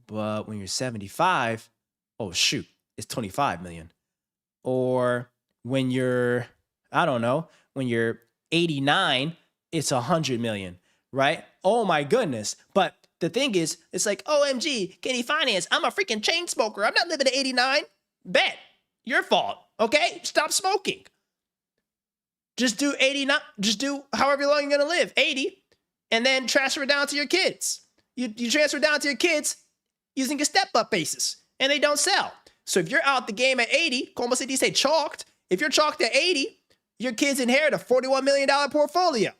But when you're 75, oh shoot, it's 25 million. Or when you're, I don't know, when you're 89, it's 100 million, right? Oh my goodness. But the thing is, it's like, OMG, can he finance? I'm a freaking chain smoker. I'm not living at 89. Bet. Your fault. Okay? Stop smoking. Just do 89. Just do however long you're going to live, 80, and then transfer it down to your kids. You transfer down to your kids using a step-up basis, and they don't sell. So if you're out the game at 80, como se dice chalked, if you're chalked at 80, your kids inherit a $41 million portfolio.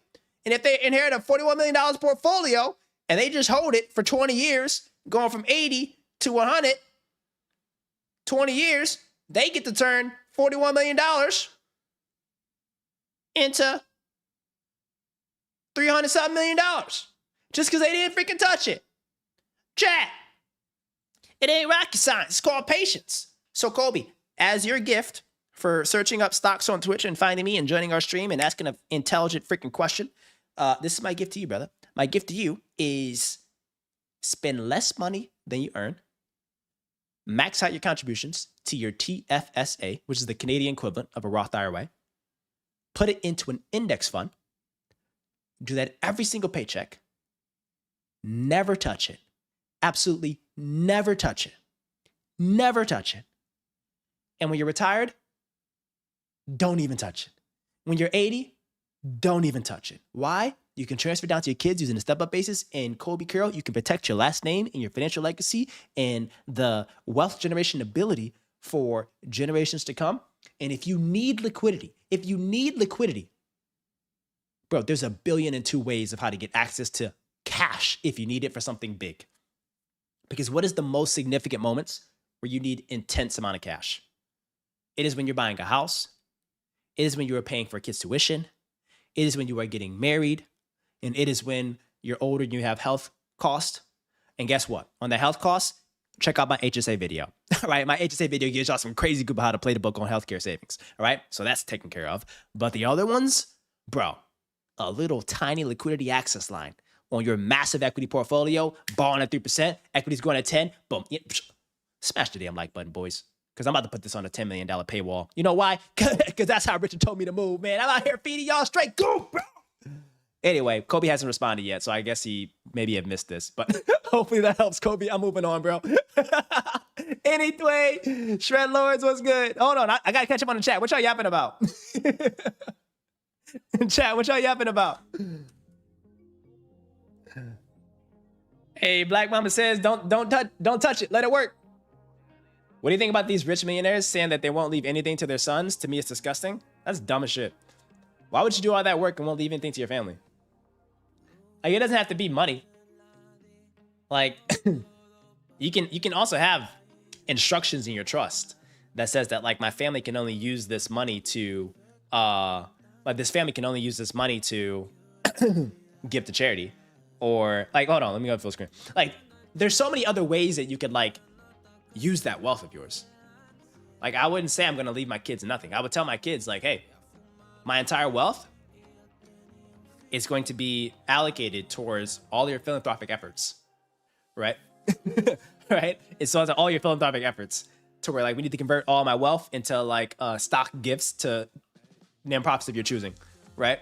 And if they inherit a $41 million portfolio, and they just hold it for 20 years, going from 80 to 100, 20 years, they get to turn $41 million into $300-something million just because they didn't freaking touch it. Chat. It ain't rocket science. It's called patience. So, Kobe, as your gift for searching up stocks on Twitch and finding me and joining our stream and asking an intelligent freaking question, this is my gift to you, brother. My gift to you is spend less money than you earn, max out your contributions to your TFSA, which is the Canadian equivalent of a Roth IRA, put it into an index fund, do that every single paycheck, never touch it. Absolutely never touch it. Never touch it. And when you're retired, don't even touch it. When you're 80, don't even touch it. Why? You can transfer down to your kids using a step-up basis. And Kobe Carroll, you can protect your last name and your financial legacy and the wealth generation ability for generations to come. And if you need liquidity, bro, there's 1,000,002 ways of how to get access to cash if you need it for something big. Because what is the most significant moments where you need intense amount of cash? It is when you're buying a house. It is when you are paying for kids' tuition. It is when you are getting married. And it is when you're older and you have health costs. And guess what? On the health costs, check out my HSA video. All right, my HSA video gives y'all some crazy good about how to play the book on healthcare savings. All right, so that's taken care of. But the other ones, bro, a little tiny liquidity access line on your massive equity portfolio, borrowing at 3%, equity's going at 10, boom. Yeah, smash the damn like button, boys. Because I'm about to put this on a $10 million paywall. You know why? Because that's how Richard told me to move, man. I'm out here feeding y'all straight. Go, bro. Anyway, Kobe hasn't responded yet, so I guess he maybe have missed this. But hopefully that helps, Kobe. I'm moving on, bro. Anyway, Shred Lords, what's good? Hold on, I got to catch up on the chat. What y'all yapping about? Chat, what y'all yapping about? Hey, Black Mama says, don't touch it. Let it work. What do you think about these rich millionaires saying that they won't leave anything to their sons? To me, it's disgusting. That's dumb as shit. Why would you do all that work and won't leave anything to your family? Like, it doesn't have to be money. Like, you can also have instructions in your trust that says that, like, my family can only use this money to, like, this family can only use this money to give to charity. Or, like, hold on, let me go full screen. Like, there's so many other ways that you could, like, use that wealth of yours. Like, I wouldn't say I'm gonna leave my kids nothing. I would tell my kids, like, hey, my entire wealth is going to be allocated towards all your philanthropic efforts, right? Right? It's so all your philanthropic efforts to where, like, we need to convert all my wealth into, like, stock gifts to nonprofits of your choosing, right?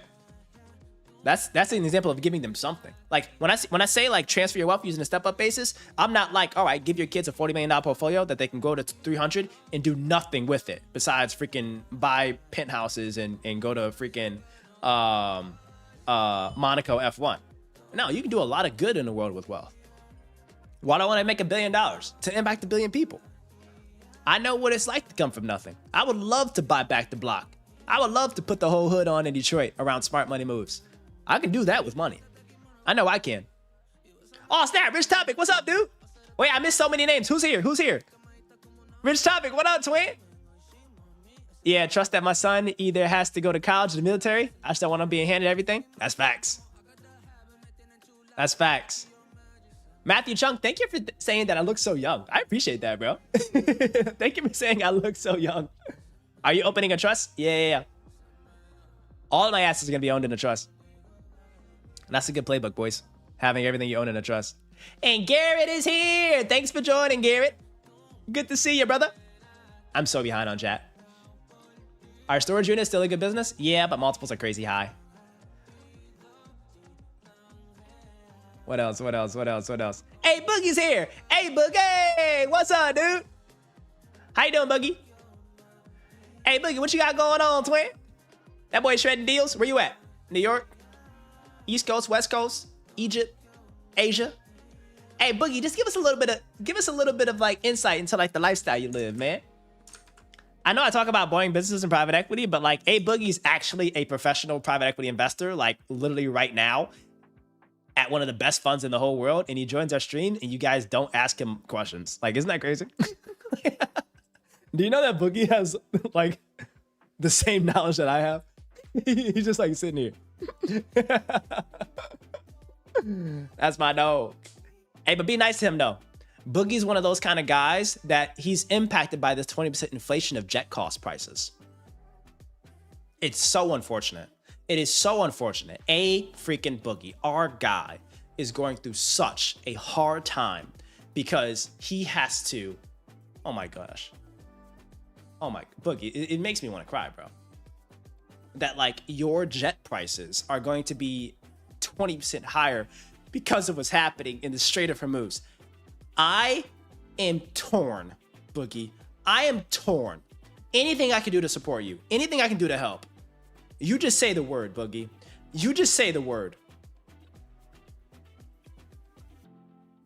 That's an example of giving them something. Like, when I say like transfer your wealth using a step-up basis, I'm not like, all right, give your kids a $40 million portfolio that they can go to 300 and do nothing with it besides freaking buy penthouses and go to freaking Monaco F1. No, you can do a lot of good in the world with wealth. Why do I want to make $1 billion? To impact 1 billion people. I know what it's like to come from nothing. I would love to buy back the block. I would love to put the whole hood on in Detroit around smart money moves. I can do that with money. I know I can. Oh, snap. Rich Topic. What's up, dude? Wait, I missed so many names. Who's here? Who's here? Rich Topic. What up, twin? Yeah, trust that my son either has to go to college or the military. I just don't want him being handed everything. That's facts. That's facts. Matthew Chung, thank you for saying that I look so young. I appreciate that, bro. Thank you for saying I look so young. Are you opening a trust? Yeah. All of my assets are going to be owned in a trust. And that's a good playbook, boys. Having everything you own in a trust. And Garrett is here. Thanks for joining, Garrett. Good to see you, brother. I'm so behind on chat. Are storage units still a good business? Yeah, but multiples are crazy high. What else? Hey, Boogie's here. Hey, Boogie. What's up, dude? How you doing, Boogie? Hey, Boogie, what you got going on, twin? That boy shredding deals. Where you at? New York? East Coast, West Coast, Egypt, Asia. Hey, Boogie, just give us a little bit of like insight into like the lifestyle you live, man. I know I talk about boring businesses and private equity, but like, hey, Boogie's actually a professional private equity investor, like literally right now at one of the best funds in the whole world. And he joins our stream and you guys don't ask him questions. Like, isn't that crazy? Do you know that Boogie has like the same knowledge that I have? He's just like sitting here. That's my dog. Hey, but be nice to him though. Boogie's one of those kind of guys that he's impacted by this 20% inflation of jet cost prices. It's so unfortunate. It is so unfortunate. A freaking Boogie, our guy, is going through such a hard time because he has to, oh my gosh. Oh my, Boogie, it makes me want to cry, bro. That like your jet prices are going to be 20% higher because of what's happening in the Strait of Hormuz. I am torn, Boogie. I am torn. Anything I can do to support you, anything I can do to help. You just say the word, Boogie. You just say the word.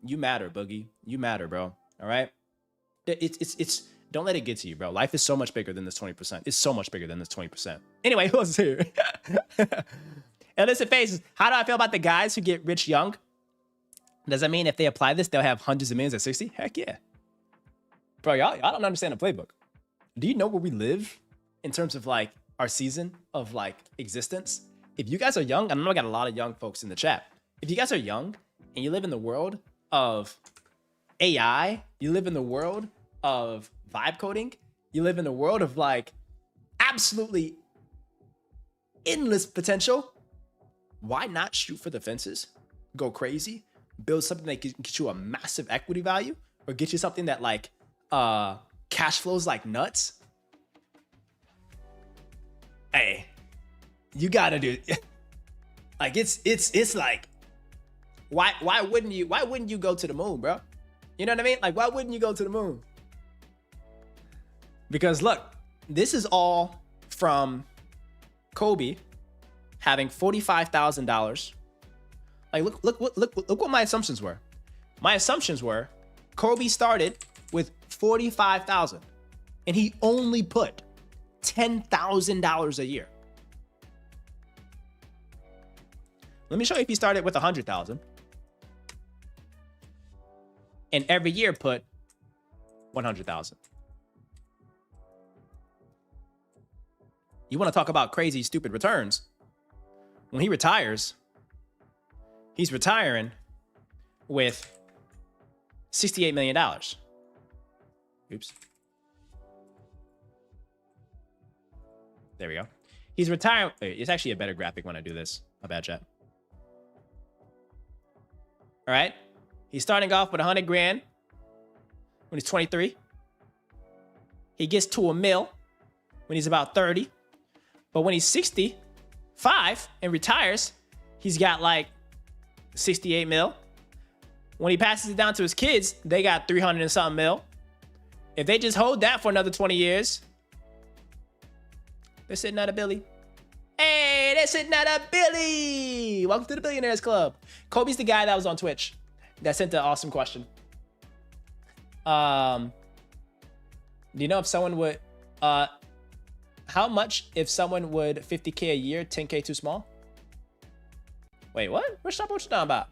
You matter, Boogie. You matter, bro. All right? It's don't let it get to you, bro. Life is so much bigger than this 20%. It's so much bigger than this 20%. Anyway, who else is here? Illicit Faces. How do I feel about the guys who get rich young? Does that mean if they apply this, they'll have hundreds of millions at 60? Heck yeah. Bro, y'all don't understand the playbook. Do you know where we live in terms of like our season of like existence? If you guys are young, I know I got a lot of young folks in the chat. If you guys are young and you live in the world of AI, you live in the world of vibe coding, you live in the world of like absolutely endless potential, why not shoot for the fences, go crazy, build something that can get you a massive equity value or get you something that like cash flows like nuts? Hey, you gotta do it. Like it's like why wouldn't you go to the moon, bro? You know what I mean? Like, why wouldn't you go to the moon? Because look, this is all from Kobe having $45,000. Like, look what my assumptions were. My assumptions were Kobe started with $45,000, and he only put $10,000 a year. Let me show you if he started with 100,000 and every year put 100,000. You want to talk about crazy, stupid returns? When he retires, he's retiring with $68 million. Oops. There we go. He's retiring. It's actually a better graphic when I do this. My bad, chat. All right. He's starting off with 100 grand when he's 23. He gets to $1 million when he's about 30. But when he's 65 and retires, he's got like 68 mil. When he passes it down to his kids, they got 300 and something mil. If they just hold that for another 20 years, they're sitting at a Billy. Hey, they're sitting at a Billy. Welcome to the Billionaires Club. Kobe's the guy that was on Twitch that sent the awesome question. Do you know if someone would, how much if someone would 50K a year, 10K too small? Wait, what? What you talking about?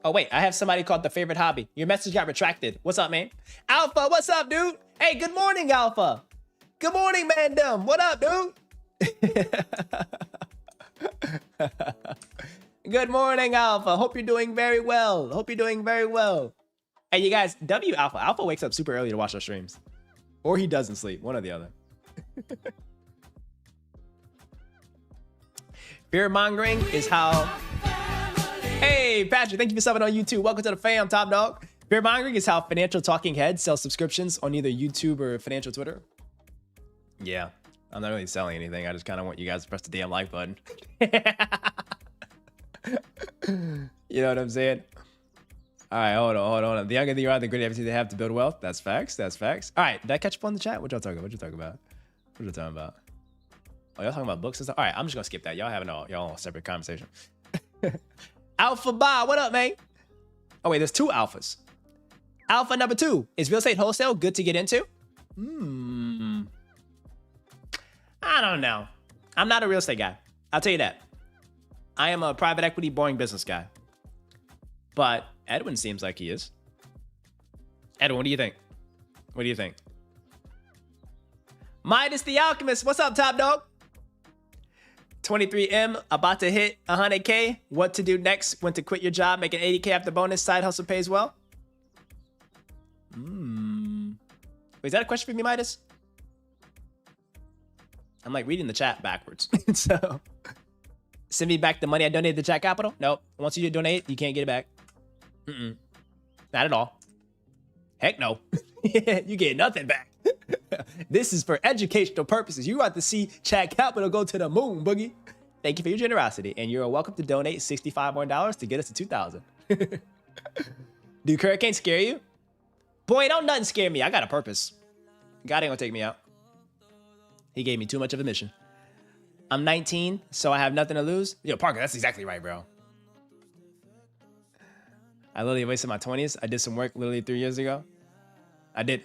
Oh, wait, I have somebody called the favorite hobby. Your message got retracted. What's up, man? Alpha, what's up, dude? Hey, good morning, Alpha. Good morning, Mandem. What up, dude? Good morning, Alpha. Hope you're doing very well. Hope you're doing very well. Hey, you guys, W Alpha. Alpha wakes up super early to watch our streams. Or he doesn't sleep. One or the other. Fear mongering is how... Hey, Patrick, thank you for subbing on YouTube. Welcome to the fam, top dog. Fear mongering is how financial talking heads sell subscriptions on either YouTube or financial Twitter. Yeah, I'm not really selling anything. I just kind of want you guys to press the damn like button. You know what I'm saying? All right, hold on. The younger you are, the greater opportunity they have to build wealth. That's facts. That's facts. All right, did I catch up on the chat? What y'all talking about? What y'all talking about? Oh, y'all talking about books and stuff? All right, I'm just gonna skip that. Y'all having y'all a separate conversation. Alpha Ba, what up, man? Oh wait, there's two alphas. Alpha number 2, is real estate wholesale good to get into? I don't know. I'm not a real estate guy. I'll tell you that. I am a private equity boring business guy. But Edwin seems like he is. Edwin, what do you think? What do you think? Midas the Alchemist, what's up, top dog? 23M, about to hit 100K. What to do next? When to quit your job, make an 80K after bonus, side hustle pays well? Wait, is that a question for me, Midas? I'm like reading the chat backwards. So, send me back the money I donated to Chat Capital? Nope. Once you donate, you can't get it back. Not at all. Heck no. You get nothing back. This is for educational purposes. You want to see Chat Capital go to the moon, Boogie. Thank you for your generosity, and you're welcome to donate $65 more to get us to 2,000. Do hurricanes scare you? Boy, don't nothing scare me. I got a purpose. God ain't gonna take me out. He gave me too much of a mission. I'm 19, so I have nothing to lose. Yo, Parker, that's exactly right, bro. I literally wasted my 20s. I did some work literally 3 years ago. I did.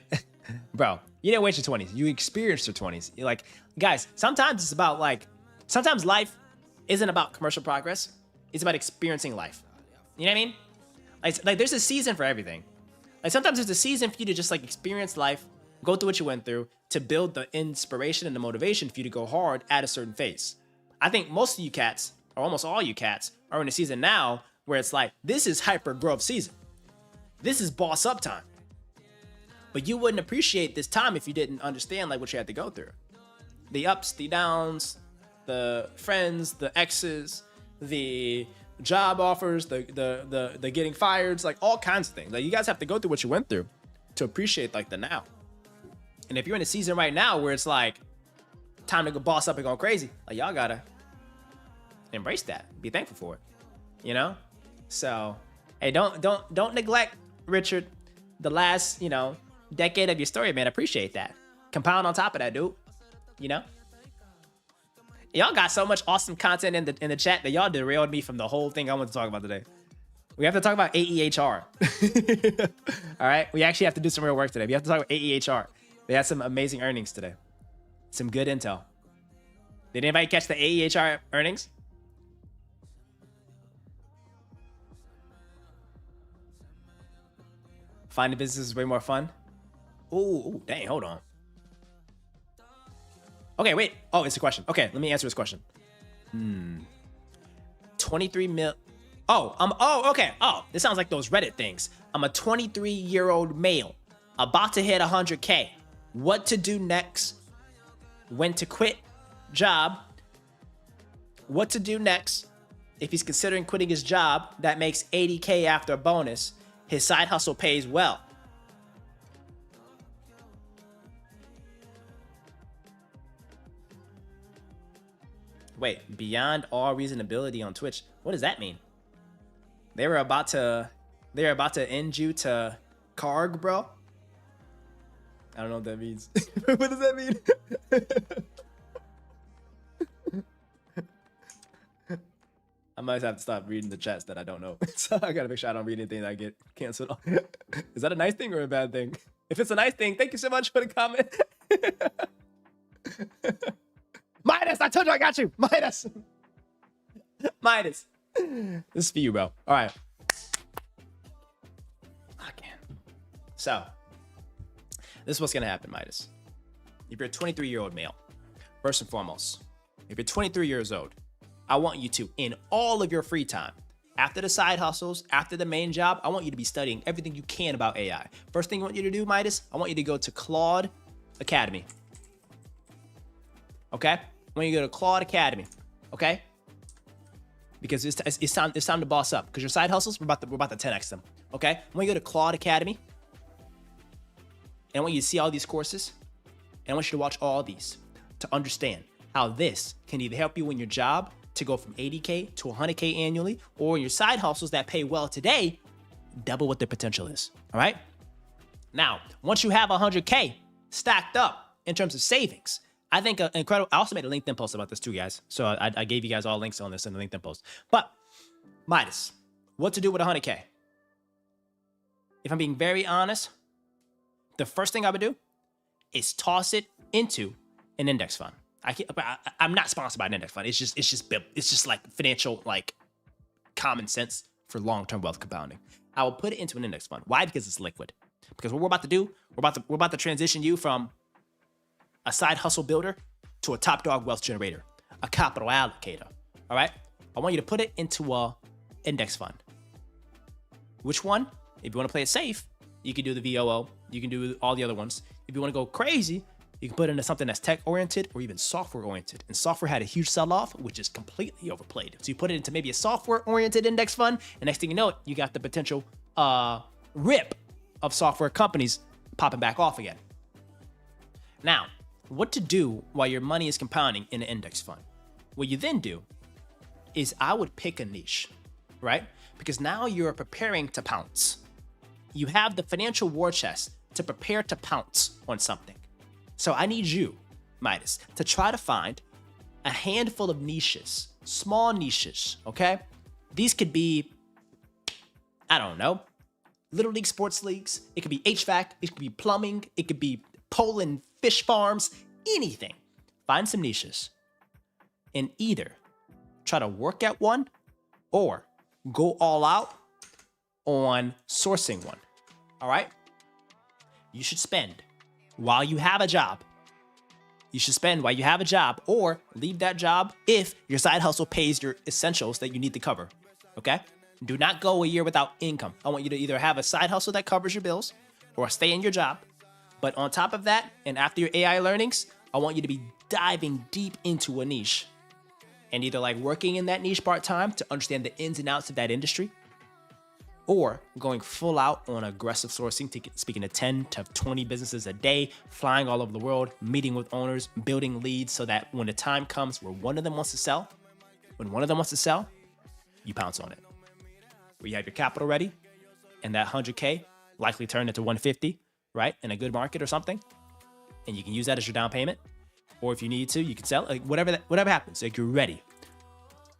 Bro, you didn't waste your 20s. You experienced your 20s. You're like, guys, sometimes it's about like, sometimes life isn't about commercial progress. It's about experiencing life. You know what I mean? Like there's a season for everything. Like sometimes there's a season for you to just like experience life, go through what you went through to build the inspiration and the motivation for you to go hard at a certain phase. I think most of you cats, or almost all you cats, are in a season now where it's like, this is hyper growth season. This is boss up time. But you wouldn't appreciate this time if you didn't understand like what you had to go through. The ups, the downs, the friends, the exes, the job offers, the getting fired, like all kinds of things. Like you guys have to go through what you went through to appreciate like the now. And if you're in a season right now where it's like time to go boss up and go crazy, like y'all gotta embrace that. Be thankful for it. You know? So, hey, don't neglect, Richard, the last, decade of your story, man. Appreciate that. Compound on top of that, dude. You know? Y'all got so much awesome content in the chat that y'all derailed me from the whole thing I want to talk about today. We have to talk about AEHR. All right, we actually have to do some real work today. We have to talk about AEHR. They had some amazing earnings today. Some good intel. Did anybody catch the AEHR earnings? Finding business is way more fun. Ooh, dang, hold on. Okay, wait. Oh, it's a question. Okay, let me answer this question. 23 mil. Oh, okay. Oh, this sounds like those Reddit things. I'm a 23-year-old male about to hit 100K. What to do next? When to quit job? What to do next? If he's considering quitting his job that makes 80K after a bonus, his side hustle pays well. Wait, beyond all reasonability on Twitch. What does that mean? They're about to end you to Karg, bro. I don't know what that means. What does that mean? I might have to stop reading the chats that I don't know. So I gotta make sure I don't read anything that I get canceled. Is that a nice thing or a bad thing? If it's a nice thing, thank you so much for the comment. Midas, I told you I got you. Midas. Midas. This is for you, bro. All right. Okay. So, this is what's going to happen, Midas. If you're a 23-year-old male, first and foremost, if you're 23 years old, I want you to, in all of your free time, after the side hustles, after the main job, I want you to be studying everything you can about AI. First thing I want you to do, Midas, I want you to go to Claude Academy. Okay? When you go to Claude Academy, okay? Because it's time to boss up. Because your side hustles, we're about to 10x them, okay? When you go to Claude Academy, and I want you to see all these courses, and I want you to watch all these to understand how this can either help you in your job to go from 80K to 100K annually, or your side hustles that pay well today, double what their potential is, all right? Now, once you have 100K stacked up in terms of savings, I think incredible. I also made a LinkedIn post about this too, guys. So I gave you guys all links on this in the LinkedIn post. But Midas, what to do with 100K? If I'm being very honest, the first thing I would do is toss it into an index fund. I'm not sponsored by an index fund. It's just like financial, like common sense for long-term wealth compounding. I will put it into an index fund. Why? Because it's liquid. Because what we're about to do, we're about to transition you from a side hustle builder to a top dog wealth generator, a capital allocator. All right. I want you to put it into a index fund. Which one? If you want to play it safe, you can do the VOO. You can do all the other ones. If you want to go crazy, you can put it into something that's tech oriented or even software oriented. And software had a huge sell off, which is completely overplayed. So you put it into maybe a software oriented index fund. And next thing you know it, you got the potential rip of software companies popping back off again. Now, what to do while your money is compounding in an index fund? What you then do is I would pick a niche, right? Because now you're preparing to pounce. You have the financial war chest to prepare to pounce on something. So I need you, Midas, to try to find a handful of niches, small niches, okay? These could be, I don't know, Little League sports leagues. It could be HVAC. It could be plumbing. It could be Poland fish farms, anything. Find some niches and either try to work at one or go all out on sourcing one. All right? You should spend while you have a job. You should spend while you have a job or leave that job if your side hustle pays your essentials that you need to cover. Okay? Do not go a year without income. I want you to either have a side hustle that covers your bills or stay in your job. But on top of that, and after your AI learnings, I want you to be diving deep into a niche and either like working in that niche part-time to understand the ins and outs of that industry, or going full out on aggressive sourcing, speaking to 10 to 20 businesses a day, flying all over the world, meeting with owners, building leads so that when the time comes where one of them wants to sell, you pounce on it. Where you have your capital ready and that 100K likely turn into 150, right? In a good market or something. And you can use that as your down payment. Or if you need to, you can sell, like whatever happens, like you're ready.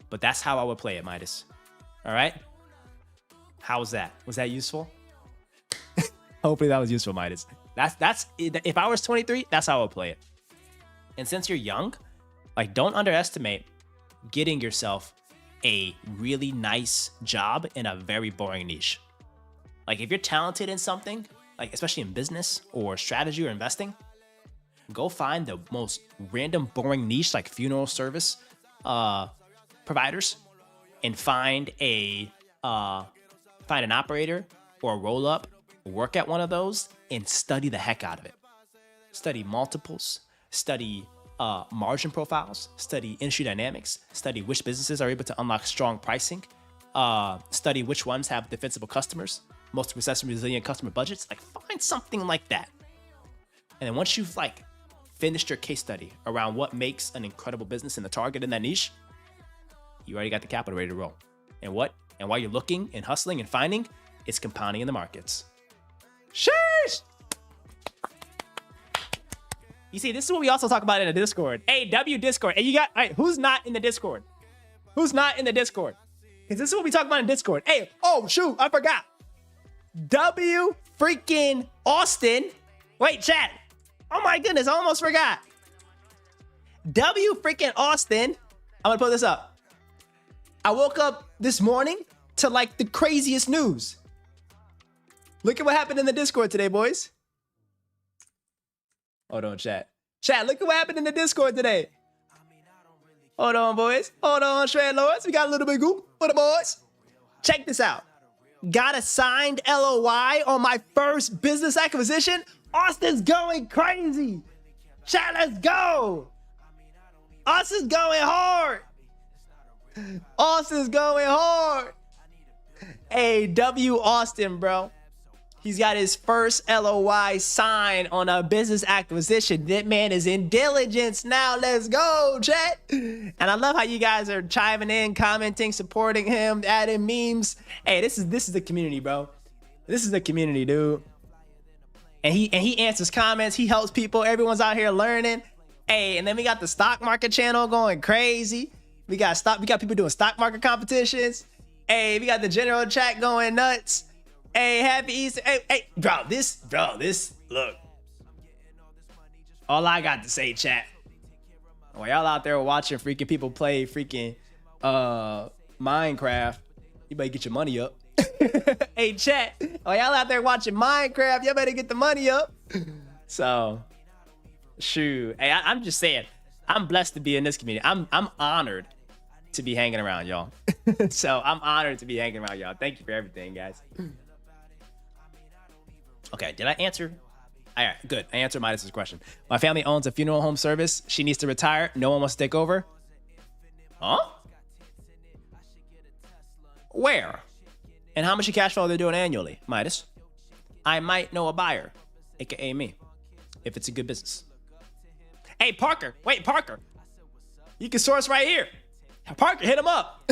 But that's how I would play it, Midas. All right? How was that? Was that useful? Hopefully that was useful, Midas. That's if I was 23, that's how I would play it. And since you're young, like, don't underestimate getting yourself a really nice job in a very boring niche. Like, if you're talented in something, like especially in business or strategy or investing, go find the most random boring niche like funeral service providers, and find an operator or a roll up, work at one of those, and study the heck out of it. Study multiples, study margin profiles, study industry dynamics, study which businesses are able to unlock strong pricing, study which ones have defensible customers, most recession resilient customer budgets. Like, find something like that. And then once you've like finished your case study around what makes an incredible business in the target in that niche, you already got the capital ready to roll. And while you're looking and hustling and finding, it's compounding in the markets. Sheesh! You see, this is what we also talk about in the Discord. Hey, W Discord. Hey, all right, who's not in the Discord? Who's not in the Discord? Because this is what we talk about in Discord. Hey, oh, shoot, I forgot. W freaking Austin. Wait, chat. Oh my goodness, I almost forgot. W freaking Austin. I'm gonna put this up. I woke up this morning to like the craziest news. Look at what happened in the Discord today, boys. Hold on, chat. Chat, look at what happened in the Discord today. Hold on, boys. Hold on, Shred Lords. We got a little bit of goop for the boys. Check this out. Got a signed LOI on my first business acquisition. Austin's going crazy. Chat, let's go. Austin's going hard. Austin's going hard. Hey, W Austin, bro. He's got his first LOI signed on a business acquisition. That man is in diligence now. Let's go, chat. And I love how you guys are chiming in, commenting, supporting him, adding memes. Hey, this is the community, bro. This is the community, dude. And he answers comments. He helps people. Everyone's out here learning. Hey, and then we got the stock market channel going crazy. We got people doing stock market competitions. Hey, we got the general chat going nuts. Hey, happy Easter. Hey, bro, look. All I got to say, chat. While y'all out there watching freaking people play freaking Minecraft, you better get your money up. Hey, chat. While y'all out there watching Minecraft, y'all better get the money up. So, shoot. Hey, I'm just saying, I'm blessed to be in this community. I'm honored to be hanging around y'all. So, I'm honored to be hanging around y'all. Thank you for everything, guys. Okay, did I answer? All right, good. I answered Midas's question. My family owns a funeral home service. She needs to retire. No one wants to take over. Huh? Where? And how much cash flow they're doing annually, Midas? I might know a buyer, aka me, if it's a good business. Hey, Parker. Wait, Parker. You can source right here. Parker, hit him up.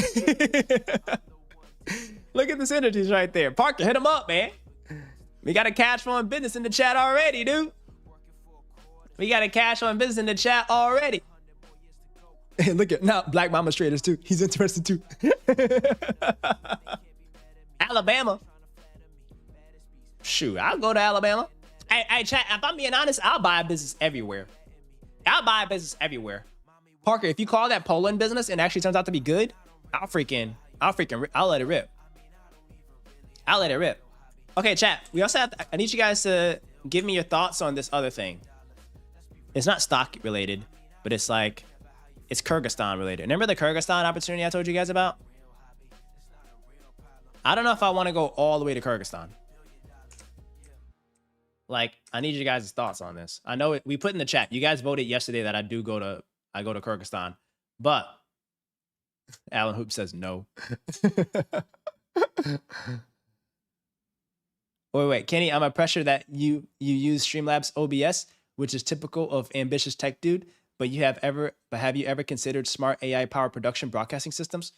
Look at the synergies right there. Parker, hit him up, man. We got a cash flowing business in the chat already, dude. We got a cash flowing business in the chat already. Hey, look at now, Black Mama Traders too. He's interested too. Alabama. Shoot, I'll go to Alabama. Hey, chat, if I'm being honest, I'll buy a business everywhere. I'll Parker, if you call that Poland business and actually turns out to be good, I'll let it rip. Okay, chat, we also have I need you guys to give me your thoughts on this other thing. It's not stock related, but it's Kyrgyzstan related. Remember the Kyrgyzstan opportunity I told you guys about? I don't know if I want to go all the way to Kyrgyzstan. Like, I need you guys' thoughts on this. I know we put in the chat. You guys voted yesterday that I go to Kyrgyzstan, but Alan Hoop says no. Wait, Kenny, I'm a pressure that you use Streamlabs OBS, which is typical of ambitious tech dude. But have you ever considered smart AI powered production broadcasting systems?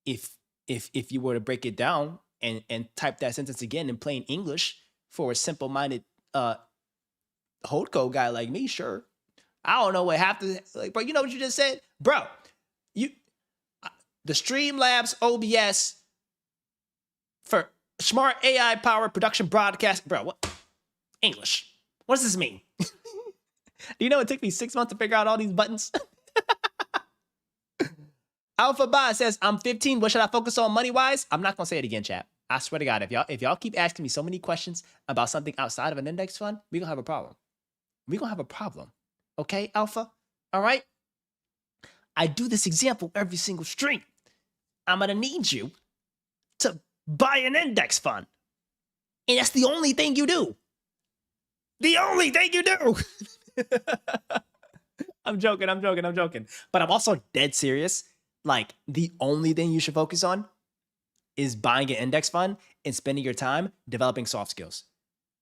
If you were to break it down and type that sentence again in plain English for a simple-minded Holdco guy like me, sure. I don't know what bro, you know what you just said? Bro, the Streamlabs OBS for smart AI powered production broadcast. Bro, what? English. What does this mean? Do you know it took me 6 months to figure out all these buttons? Alpha Ba says, I'm 15. What should I focus on money-wise? I'm not going to say it again, chat. I swear to God, if y'all keep asking me so many questions about something outside of an index fund, we're going to have a problem. We're going to have a problem. Okay, Alpha? All right? I do this example every single stream. I'm going to need you to buy an index fund. And that's the only thing you do. The only thing you do. I'm joking. But I'm also dead serious. Like, the only thing you should focus on is buying an index fund and spending your time developing soft skills.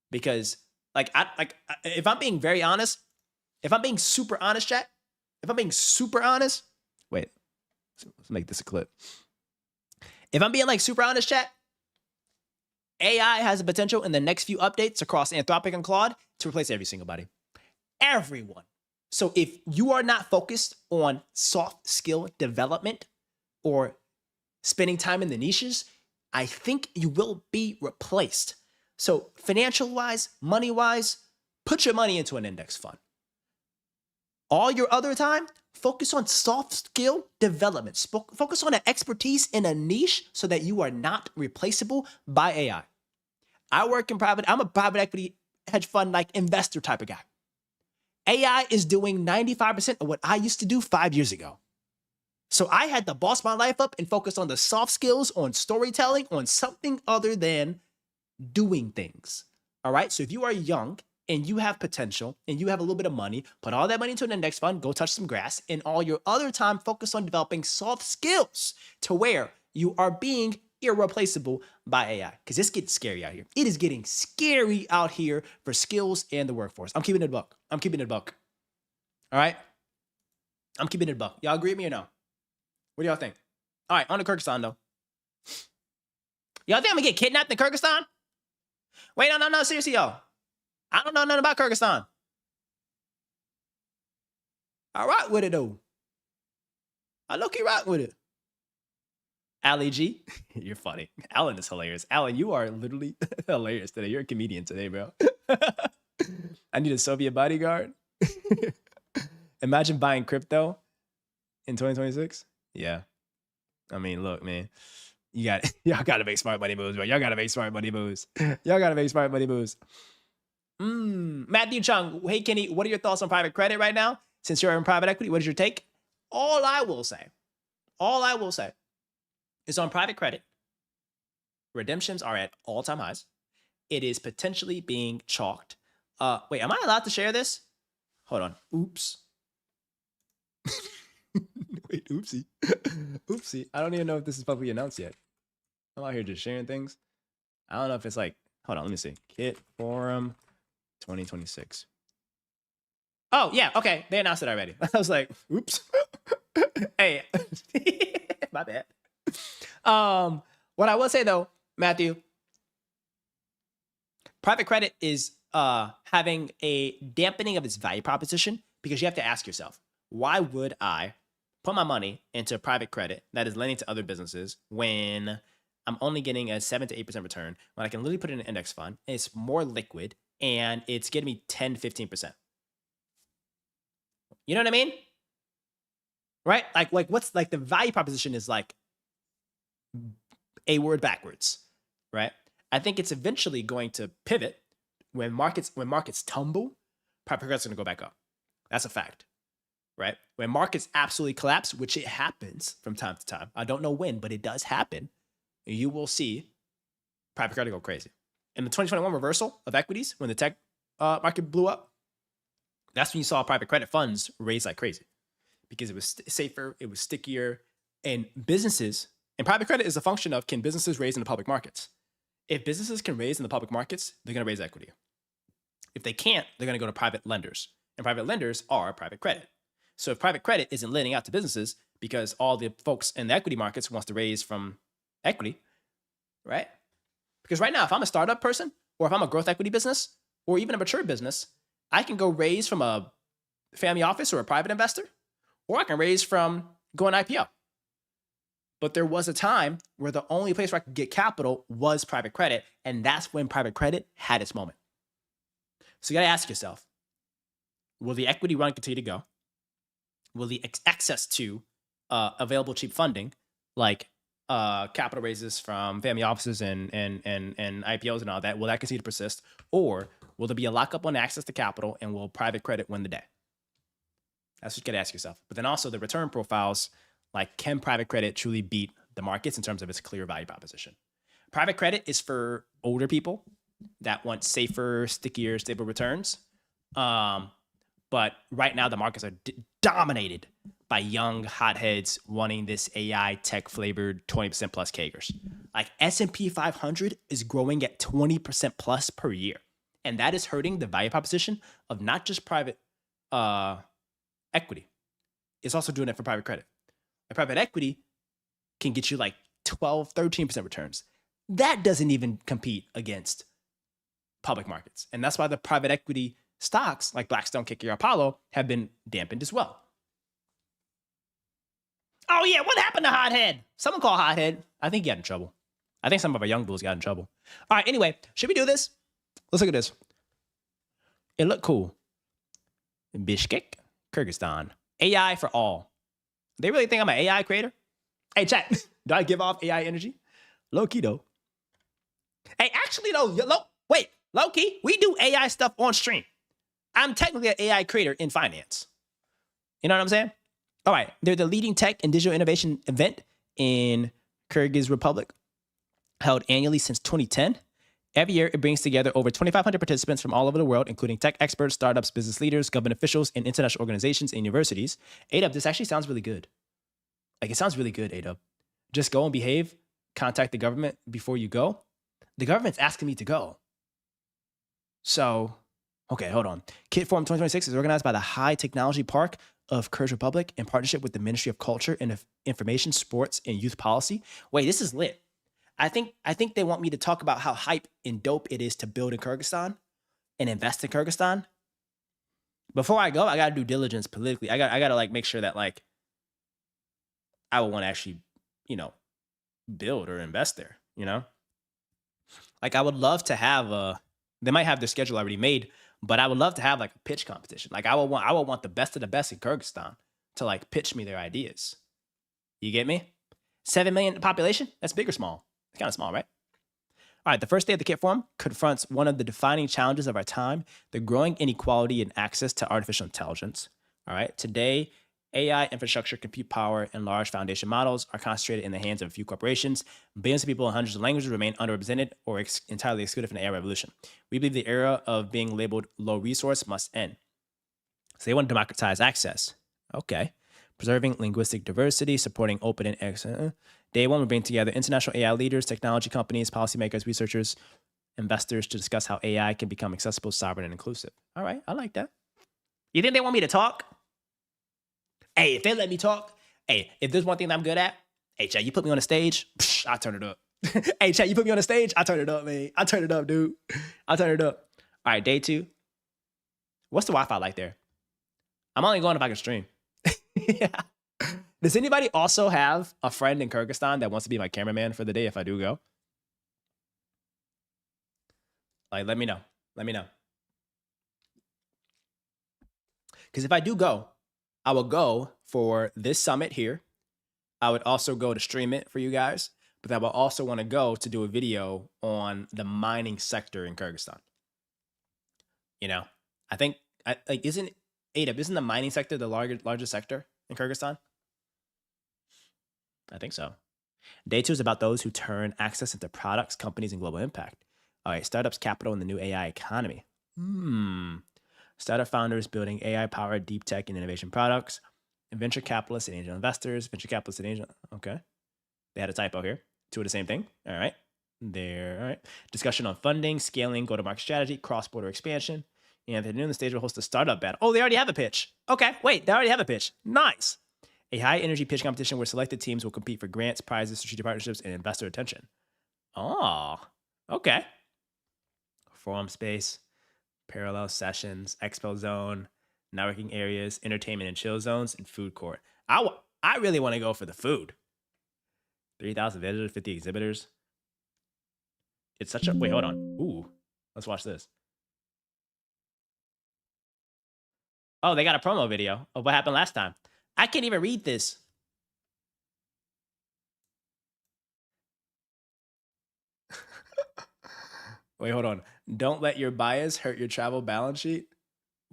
Because, if I'm being very honest, if I'm being super honest, chat, wait, let's make this a clip. If I'm being super honest, chat, AI has the potential in the next few updates across Anthropic and Claude to replace every single body. Everyone. So if you are not focused on soft skill development or spending time in the niches, I think you will be replaced. So financial-wise, money-wise, put your money into an index fund. All your other time, focus on soft skill development. Focus on an expertise in a niche so that you are not replaceable by AI. I'm a private equity hedge fund investor type of guy. AI is doing 95% of what I used to do 5 years ago. So I had to boss my life up and focus on the soft skills, on storytelling, on something other than doing things. All right. So if you are young and you have potential and you have a little bit of money, put all that money into an index fund, go touch some grass, and all your other time focus on developing soft skills to where you are being irreplaceable by AI. Because this gets scary out here. It is getting scary out here for skills and the workforce. I'm keeping it a buck. All right? I'm keeping it a buck. Y'all agree with me or no? What do y'all think? All right, on to Kyrgyzstan, though. Y'all think I'm gonna get kidnapped in Kyrgyzstan? Wait, no, seriously, y'all. I don't know nothing about Kyrgyzstan. I rock with it, though. I low-key rock with it. Ali G, you're funny. Alan is hilarious. Alan, you are literally hilarious today. You're a comedian today, bro. I need a Soviet bodyguard. Imagine buying crypto in 2026. Yeah. I mean, look, man. Y'all gotta make smart money moves, bro. Y'all gotta make smart money moves. Matthew Chung, hey Kenny, what are your thoughts on private credit right now? Since you're in private equity, what is your take? All I will say is on private credit, redemptions are at all-time highs. It is potentially being chalked. Wait, am I allowed to share this? Hold on. Oops. Wait, oopsie. Oopsie. I don't even know if this is publicly announced yet. I'm out here just sharing things. I don't know if it's hold on, let me see. Kit Forum 2026. Oh, yeah, okay. They announced it already. I was like, oops. Hey, my bad. What I will say though, Matthew, private credit is having a dampening of its value proposition because you have to ask yourself, why would I put my money into private credit that is lending to other businesses when I'm only getting a 7 to 8% return when I can literally put it in an index fund, and it's more liquid and it's getting me 10, 15%. You know what I mean? Right? What's the value proposition is a word backwards, right? I think it's eventually going to pivot when markets tumble, private credit's going to go back up. That's a fact, right? When markets absolutely collapse, which it happens from time to time. I don't know when, but it does happen. You will see private credit go crazy. In the 2021 reversal of equities, when the tech market blew up, that's when you saw private credit funds raise like crazy because it was safer, it was stickier, and businesses, and private credit is a function of, can businesses raise in the public markets? If businesses can raise in the public markets, they're going to raise equity. If they can't, they're going to go to private lenders, and private lenders are private credit. So if private credit isn't lending out to businesses because all the folks in the equity markets wants to raise from equity, right? Because right now, if I'm a startup person, or if I'm a growth equity business, or even a mature business, I can go raise from a family office or a private investor, or I can raise from going IPO. But there was a time where the only place where I could get capital was private credit. And that's when private credit had its moment. So you got to ask yourself, will the equity run continue to go? Will the access to available cheap funding, like capital raises from family offices and IPOs and all that, will that continue to persist? Or will there be a lockup on access to capital, and will private credit win the day? That's what you got to ask yourself. But then also the return profiles, like, can private credit truly beat the markets in terms of its clear value proposition? Private credit is for older people that want safer, stickier, stable returns. But right now the markets are dominated by young hotheads wanting this AI tech flavored 20% plus CAGRs. Like S&P 500 is growing at 20% plus per year. And that is hurting the value proposition of not just private equity. It's also doing it for private credit. And private equity can get you like 12, 13% returns. That doesn't even compete against public markets. And that's why the private equity stocks like Blackstone, KKR, Apollo have been dampened as well. Oh yeah, what happened to Hothead? Someone call Hothead. I think he got in trouble. I think some of our young bulls got in trouble. All right, anyway, should we do this? Let's look at this. It looked cool. Bishkek, Kyrgyzstan. AI for all. They really think I'm an AI creator? Hey, chat, do I give off AI energy? Low key, though. Hey, actually, though, low key, we do AI stuff on stream. I'm technically an AI creator in finance. You know what I'm saying? All right, they're the leading tech and digital innovation event in Kyrgyz Republic, held annually since 2010. Every year, it brings together over 2,500 participants from all over the world, including tech experts, startups, business leaders, government officials, and international organizations and universities. A-Dub, this actually sounds really good. Like, it sounds really good, A-Dub. Just go and behave. Contact the government before you go. The government's asking me to go. So, okay, hold on. Kit Forum 2026 is organized by the High Technology Park of Kyrgyz Republic in partnership with the Ministry of Culture and Information, Sports, and Youth Policy. Wait, this is lit. I think they want me to talk about how hype and dope it is to build in Kyrgyzstan and invest in Kyrgyzstan. Before I go, I gotta do diligence politically. I gotta like make sure that like I would want to actually, build or invest there. Like I would love to have they might have their schedule already made, but I would love to have like a pitch competition. Like I would want the best of the best in Kyrgyzstan to like pitch me their ideas. You get me? 7 million population? That's big or small? It's kind of small, right? All right, the first day of the Kit Forum confronts one of the defining challenges of our time, the growing inequality in access to artificial intelligence. All right, today, AI infrastructure, compute power, and large foundation models are concentrated in the hands of a few corporations. Billions of people in hundreds of languages remain underrepresented or entirely excluded from the AI revolution. We believe the era of being labeled low resource must end. So they want to democratize access. Okay. Preserving linguistic diversity, supporting open and excellent. Day one will bring together international AI leaders, technology companies, policymakers, researchers, investors to discuss how AI can become accessible, sovereign, and inclusive. All right, I like that. You think they want me to talk? Hey, if they let me talk, hey, if there's one thing that I'm good at, hey, Chad, you put me on a stage, I turn it up. Hey, Chad, you put me on a stage, I turn it up, man. I turn it up, dude. I turn it up. All right, day two. What's the Wi-Fi like there? I'm only going if I can stream. Yeah. Does anybody also have a friend in Kyrgyzstan that wants to be my cameraman for the day if I do go? Like, let me know. Let me know. Because if I do go, I will go for this summit here. I would also go to stream it for you guys, but I will also want to go to do a video on the mining sector in Kyrgyzstan. I think, isn't the mining sector the largest sector in Kyrgyzstan? I think so. Day two is about those who turn access into products, companies, and global impact. All right, startups, capital, and the new AI economy. Startup founders building AI-powered deep tech and innovation products. And venture capitalists and angel investors. Okay. They had a typo here. Two of the same thing. All right. All right. Discussion on funding, scaling, go-to-market strategy, cross-border expansion. And the noon stage will host a startup battle. Oh, they already have a pitch. Okay, wait, they already have a pitch. Nice. A high-energy pitch competition where selected teams will compete for grants, prizes, strategic partnerships, and investor attention. Oh, okay. Forum space, parallel sessions, expo zone, networking areas, entertainment and chill zones, and food court. I really want to go for the food. 3,000 visitors, 50 exhibitors. It's such a... Wait, hold on. Ooh, let's watch this. Oh, they got a promo video of what happened last time. I can't even read this. Wait, hold on. Don't let your bias hurt your travel balance sheet.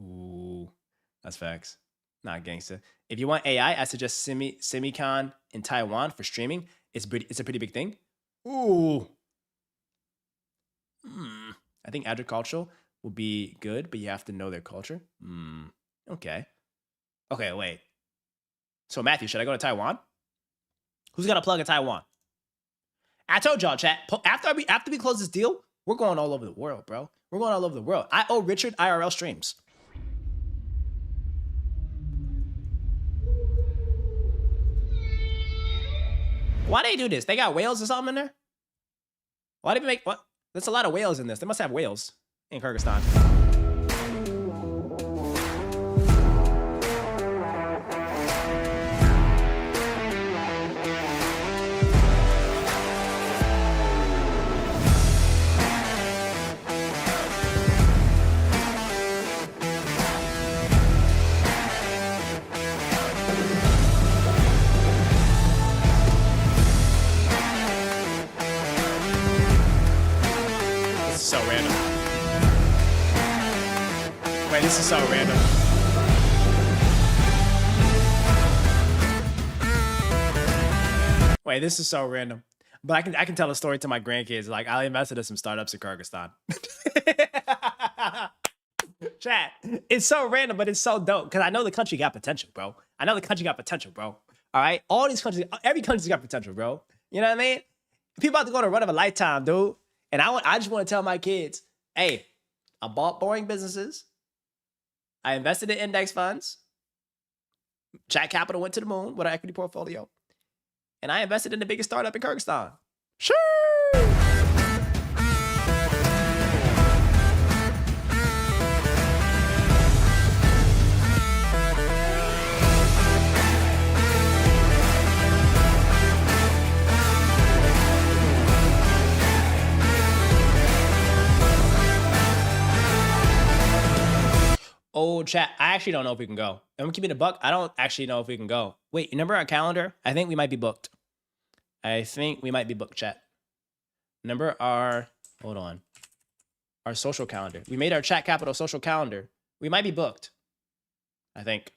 Ooh, that's facts. Not gangster. If you want AI, I suggest Semicon in Taiwan for streaming. It's a pretty big thing. Ooh. I think agricultural will be good, but you have to know their culture. Okay. Okay, wait. So Matthew, should I go to Taiwan? Who's got a plug in Taiwan? I told y'all, chat. After we close this deal, we're going all over the world, bro. We're going all over the world. I owe Richard IRL streams. Why they do this? They got whales or something in there? Why did they make what? There's a lot of whales in this. They must have whales in Kyrgyzstan. So random. Wait, this is so random. Wait, this is so random. But I can tell a story to my grandkids. Like, I invested in some startups in Kyrgyzstan. Chat, it's so random, but it's so dope. Because I know the country got potential, bro. I know the country got potential, bro. All right? All these countries, every country's got potential, bro. You know what I mean? People have to go on a run of a lifetime, dude. And I just want to tell my kids, hey, I bought boring businesses. I invested in index funds. Chat Capital went to the moon with our equity portfolio. And I invested in the biggest startup in Kyrgyzstan. Sure. Oh, chat, I actually don't know if we can go. I'm keeping a buck. I don't actually know if we can go. Wait, you remember our calendar? I think we might be booked. I think we might be booked, chat. Remember our, hold on, our social calendar. We made our Chat Capital social calendar. We might be booked, I think.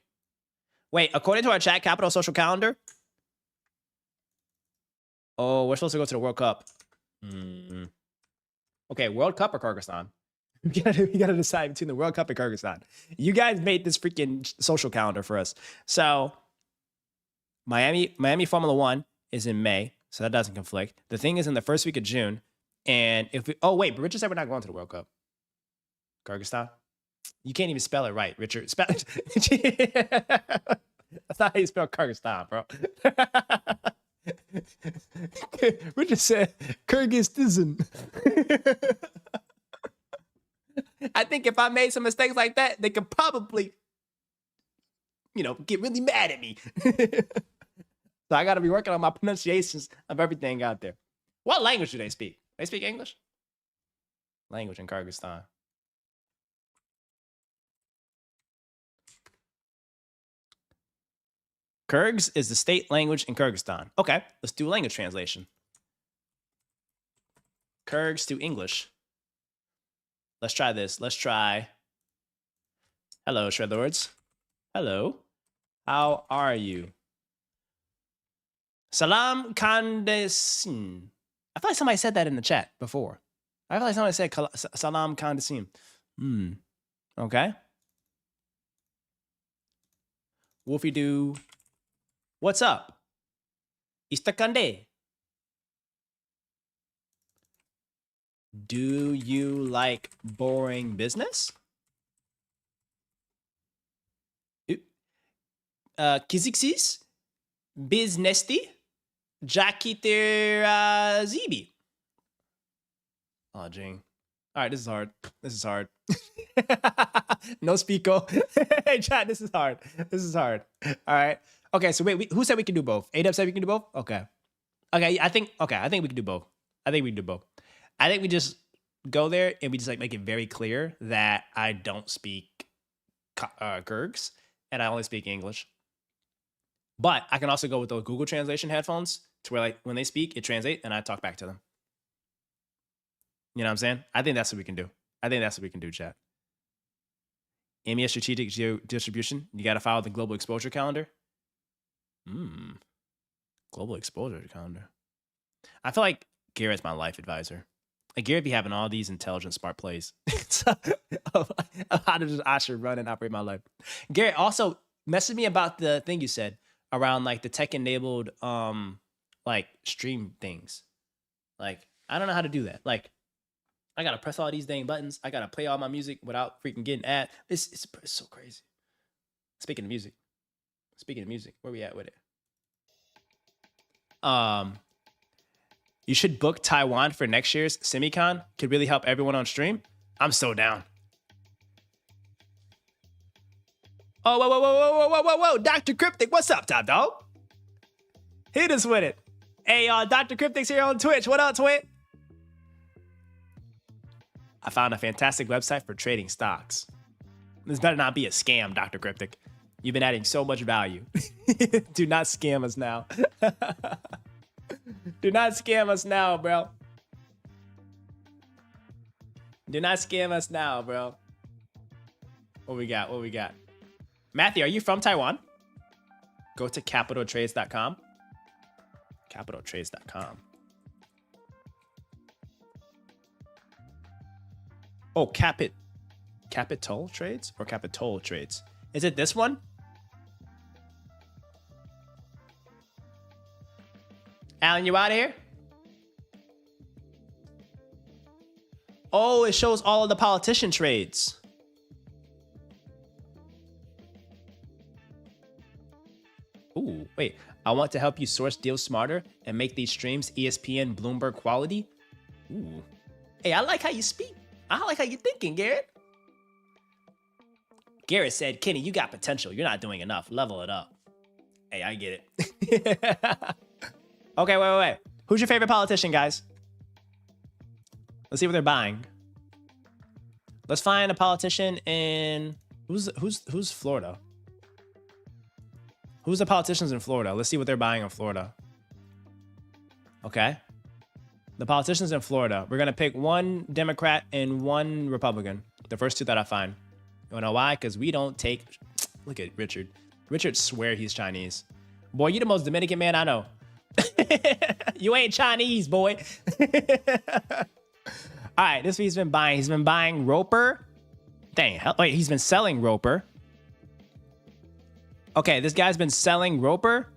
Wait, according to our Chat Capital social calendar, oh, we're supposed to go to the World Cup. Okay, World Cup or Kyrgyzstan? We gotta decide between the World Cup and Kyrgyzstan. You guys made this freaking social calendar for us. So Miami Formula One is in May, so that doesn't conflict. The thing is in the first week of June. And if we, oh wait, but Richard said we're not going to the World Cup. Kyrgyzstan? You can't even spell it right, Richard. Spell it. That's not how you spell Kyrgyzstan, bro. Richard said Kyrgyzstan. I think if I made some mistakes like that, they could probably, get really mad at me. So I got to be working on my pronunciations of everything out there. What language do they speak? They speak English? Language in Kyrgyzstan. Kyrgyz is the state language in Kyrgyzstan. Okay, let's do language translation. Kyrgyz to English. Let's try this. Let's try. Hello, Shredlords. Hello. How are you? Salam Kandesim. I feel like somebody said that in the chat before. I feel like somebody said Salam Kandesim. Okay. Wolfie Doo. What's up? Istakande. Do you like boring business? Kiziksis? Biznesty? Jakiter Zibi. Oh, Jing. All right, this is hard. This is hard. No speako. Hey, chat, this is hard. This is hard. All right. Okay, so wait, who said we can do both? AW said we can do both? Okay. Okay, I think we can do both. I think we just go there and we just like make it very clear that I don't speak Kurgs and I only speak English. But I can also go with those Google translation headphones to where like when they speak, it translates and I talk back to them. You know what I'm saying? I think that's what we can do. Chat. MES strategic distribution. You got to follow the global exposure calendar. Global exposure calendar. I feel like Garrett's my life advisor. Like Garrett be having all these intelligent, smart plays of how I should run and operate my life. Garrett also messaged me about the thing you said around like the tech-enabled like stream things. Like I don't know how to do that. Like I gotta press all these dang buttons. I gotta play all my music without freaking getting ad. It's so crazy. Speaking of music, where we at with it? You should book Taiwan for next year's Semicon. Could really help everyone on stream. I'm so down. Oh, whoa, Dr. Cryptic, what's up, top dog? Hit us with it. Hey, Dr. Cryptic's here on Twitch. What up, Twit? I found a fantastic website for trading stocks. This better not be a scam, Dr. Cryptic. You've been adding so much value. Do not scam us now. Do not scam us now, bro. Do not scam us now, bro. What we got? Matthew, are you from Taiwan? Go to capitaltrades.com. Capitaltrades.com. Oh, Capital Trades or Capital Trades? Is it this one? Alan, you out of here? Oh, it shows all of the politician trades. Ooh, wait. I want to help you source deals smarter and make these streams ESPN Bloomberg quality. Ooh. Hey, I like how you speak. I like how you're thinking, Garrett. Garrett said, Kenny, you got potential. You're not doing enough. Level it up. Hey, I get it. Okay, wait. Who's your favorite politician, guys? Let's see what they're buying. Let's find a politician in who's Florida? Who's the politicians in Florida? Let's see what they're buying in Florida. Okay. The politicians in Florida. We're gonna pick one Democrat and one Republican. The first two that I find. You wanna know why? Because we don't take. Look at Richard. Richard swear he's Chinese. Boy, you the most Dominican man I know. You ain't Chinese, boy. All right, this he's been buying. He's been buying Roper. Dang, wait, he's been selling Roper. Okay, this guy's been selling Roper.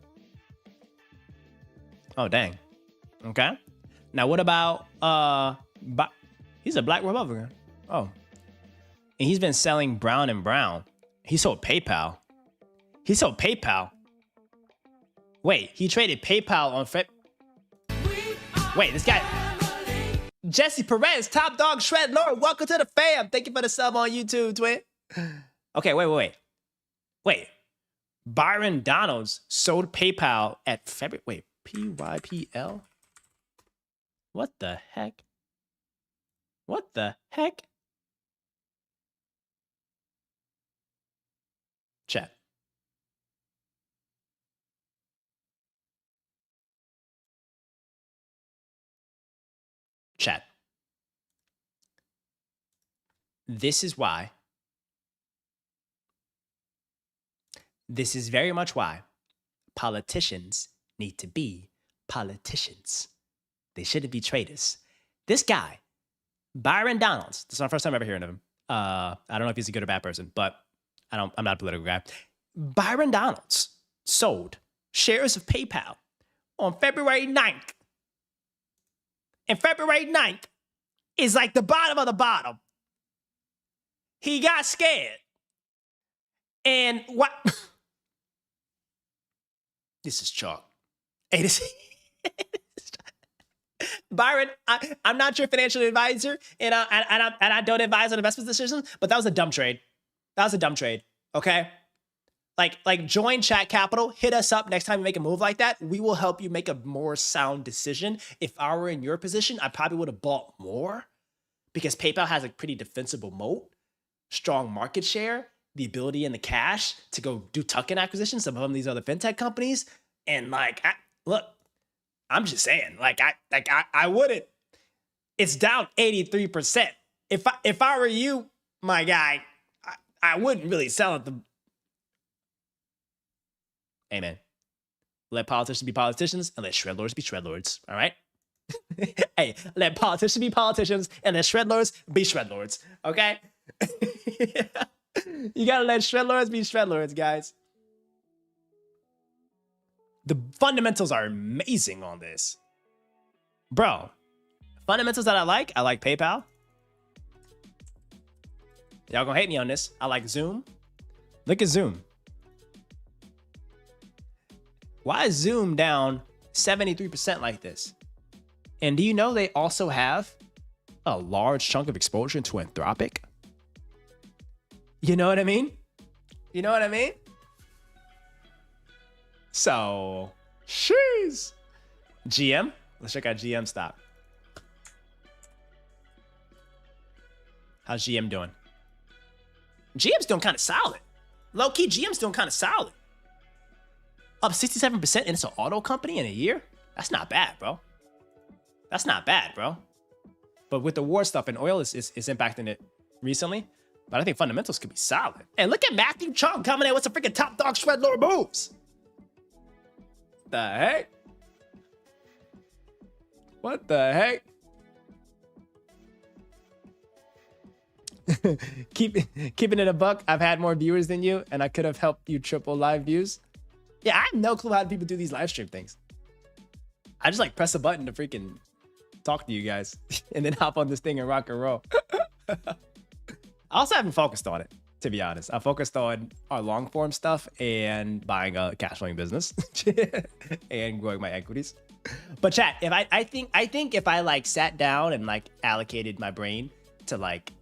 Oh, dang. Okay. Now, what about he's a black Republican. Oh. And he's been selling Brown and Brown. He sold PayPal. Wait, he traded PayPal on Wait, this guy. Jesse Perez, Top Dog Shred Lord, welcome to the fam. Thank you for the sub on YouTube, twin. Okay, wait. Byron Donalds sold PayPal at February. Wait, PYPL? What the heck? Chat. This is why. This is very much why politicians need to be politicians. They shouldn't be traitors. This guy, Byron Donalds, this is my first time ever hearing of him. I don't know if he's a good or bad person, but I'm not a political guy. Byron Donalds sold shares of PayPal on February 9th. And February 9th is like the bottom of the bottom. He got scared. And what? This is chalk. Hey, this Byron, I'm not your financial advisor, and I don't advise on investment decisions, but that was a dumb trade. Okay? Like join Chat Capital, hit us up next time you make a move like that. We will help you make a more sound decision. If I were in your position, I probably would have bought more because PayPal has a pretty defensible moat, strong market share, the ability and the cash to go do tuck-in acquisitions, some of them these other fintech companies. And like, look, I'm just saying, I wouldn't. It's down 83%. If I were you, my guy, I wouldn't really sell at the. Amen. Let politicians be politicians and let shredlords be shredlords. All right. Hey, let politicians be politicians and let shredlords be shredlords. Okay. You gotta let shredlords be shredlords, guys. The fundamentals are amazing on this, bro. Fundamentals that I like PayPal. Y'all gonna hate me on this. I like Zoom. Look at Zoom. Why is Zoom down 73% like this? And do you know they also have a large chunk of exposure to Anthropic? You know what I mean? You know what I mean? So, sheesh. GM. Let's check out GM stock. How's GM doing? GM's doing kind of solid. Low key, GM's doing kind of solid. Up 67% and it's an auto company in a year? That's not bad, bro. That's not bad, bro. But with the war stuff and oil is impacting it recently. But I think fundamentals could be solid. And look at Matthew Chung coming in with some freaking top dog shred lower moves. The heck? What the heck? Keeping it a buck, I've had more viewers than you, and I could have helped you triple live views. Yeah, I have no clue how people do these live stream things. I just like press a button to freaking talk to you guys and then hop on this thing and rock and roll. I also haven't focused on it, to be honest. I focused on our long form stuff and buying a cash flowing business and growing my equities. But chat, if I think if I like sat down and like allocated my brain to like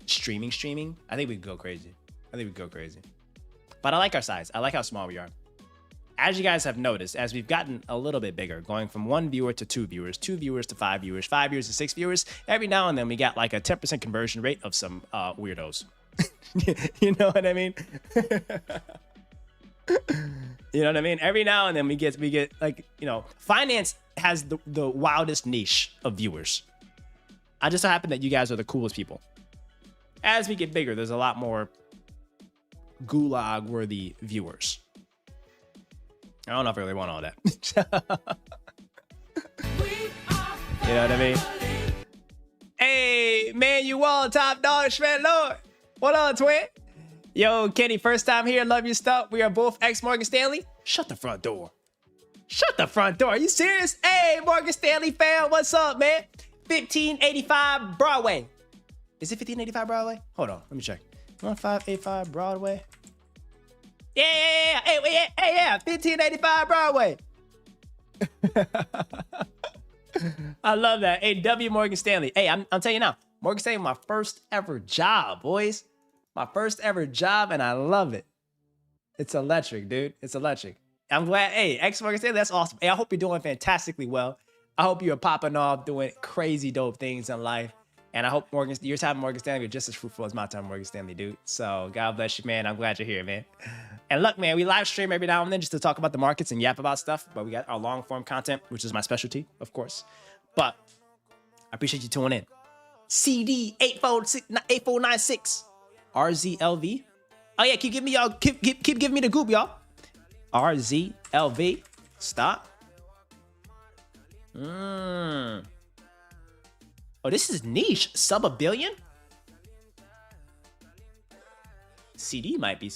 streaming, I think we could go crazy. But I like our size. I like how small we are. As you guys have noticed, as we've gotten a little bit bigger, going from 1 viewer to 2 viewers, 2 viewers to 5 viewers, 5 viewers to 6 viewers, every now and then we got like a 10% conversion rate of some weirdos. You know what I mean? You know what I mean? Every now and then we get like, you know, finance has the wildest niche of viewers. I just so happen that you guys are the coolest people. As we get bigger, there's a lot more gulag-worthy viewers. I don't know if I really want all that. You know what I mean? Hey, man, you all top dog, Shred Lord. What up, twin? Yo, Kenny, first time here. Love your stuff. We are both ex-Morgan Stanley. Shut the front door. Shut the front door. Are you serious? Hey, Morgan Stanley fan, what's up, man? 1585 Broadway. Is it 1585 Broadway? Hold on, let me check. 1585 Broadway. Yeah. Hey, 1585 Broadway. I love that. Hey, W Morgan Stanley. Hey, I'm telling you now, Morgan Stanley, my first ever job, boys. My first ever job, and I love it. It's electric, dude. It's electric. I'm glad. Hey, ex Morgan Stanley, that's awesome. Hey, I hope you're doing fantastically well. I hope you're popping off, doing crazy dope things in life. And I hope your time at Morgan Stanley is just as fruitful as my time at Morgan Stanley, dude. So God bless you, man. I'm glad you're here, man. And look, man, we live stream every now and then just to talk about the markets and yap about stuff. But we got our long form content, which is my specialty, of course. But I appreciate you tuning in. CD 8496 RZLV. Oh yeah, keep giving me y'all. Keep giving me the goop, y'all. RZLV. Stop. Oh, this is niche. Sub $1 billion? CD might be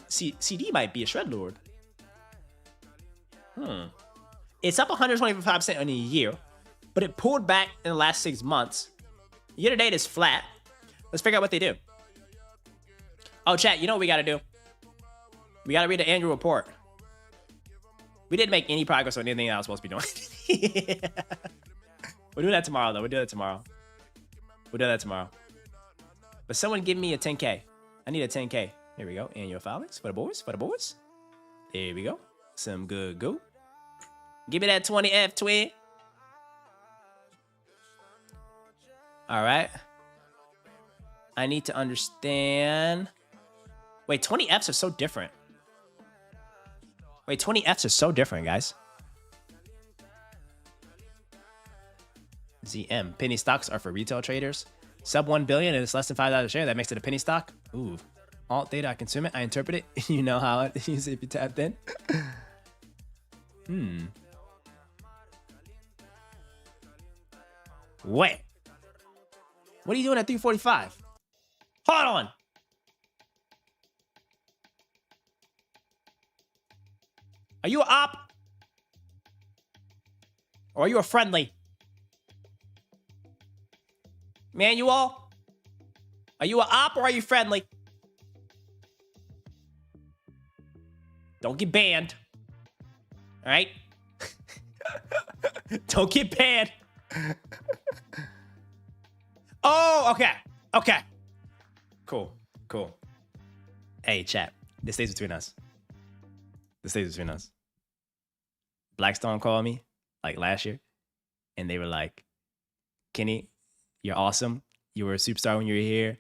CD might be a shred lord. It's up 125% in a year, but it pulled back in the last 6 months. Year to date is flat. Let's figure out what they do. Oh, chat, you know what we gotta do? We gotta read the annual report. We didn't make any progress on anything that I was supposed to be doing. We'll do that tomorrow, though. We'll do that tomorrow. But someone give me a 10K. I need a 10K. Here we go. Annual filings for the boys. For the boys. There we go. Some good go. Give me that 20F, twin. All right. I need to understand. Wait, 20Fs are so different. Wait, 20Fs are so different, guys. ZM. Penny stocks are for retail traders. Sub 1 billion and it's less than $5 a share. That makes it a penny stock. Ooh. Alt data, I consume it. I interpret it. You know how it is if you tapped in. Wait. What are you doing at 345? Hold on. Are you an op? Or are you a friendly? Manual? Are you an op or are you friendly? Don't get banned. All right? Don't get banned. Oh, okay. Okay. Cool. Cool. Hey, chat. This stays between us. This stays between us. Blackstone called me like last year, and they were like, Kenny, you're awesome. You were a superstar when you were here.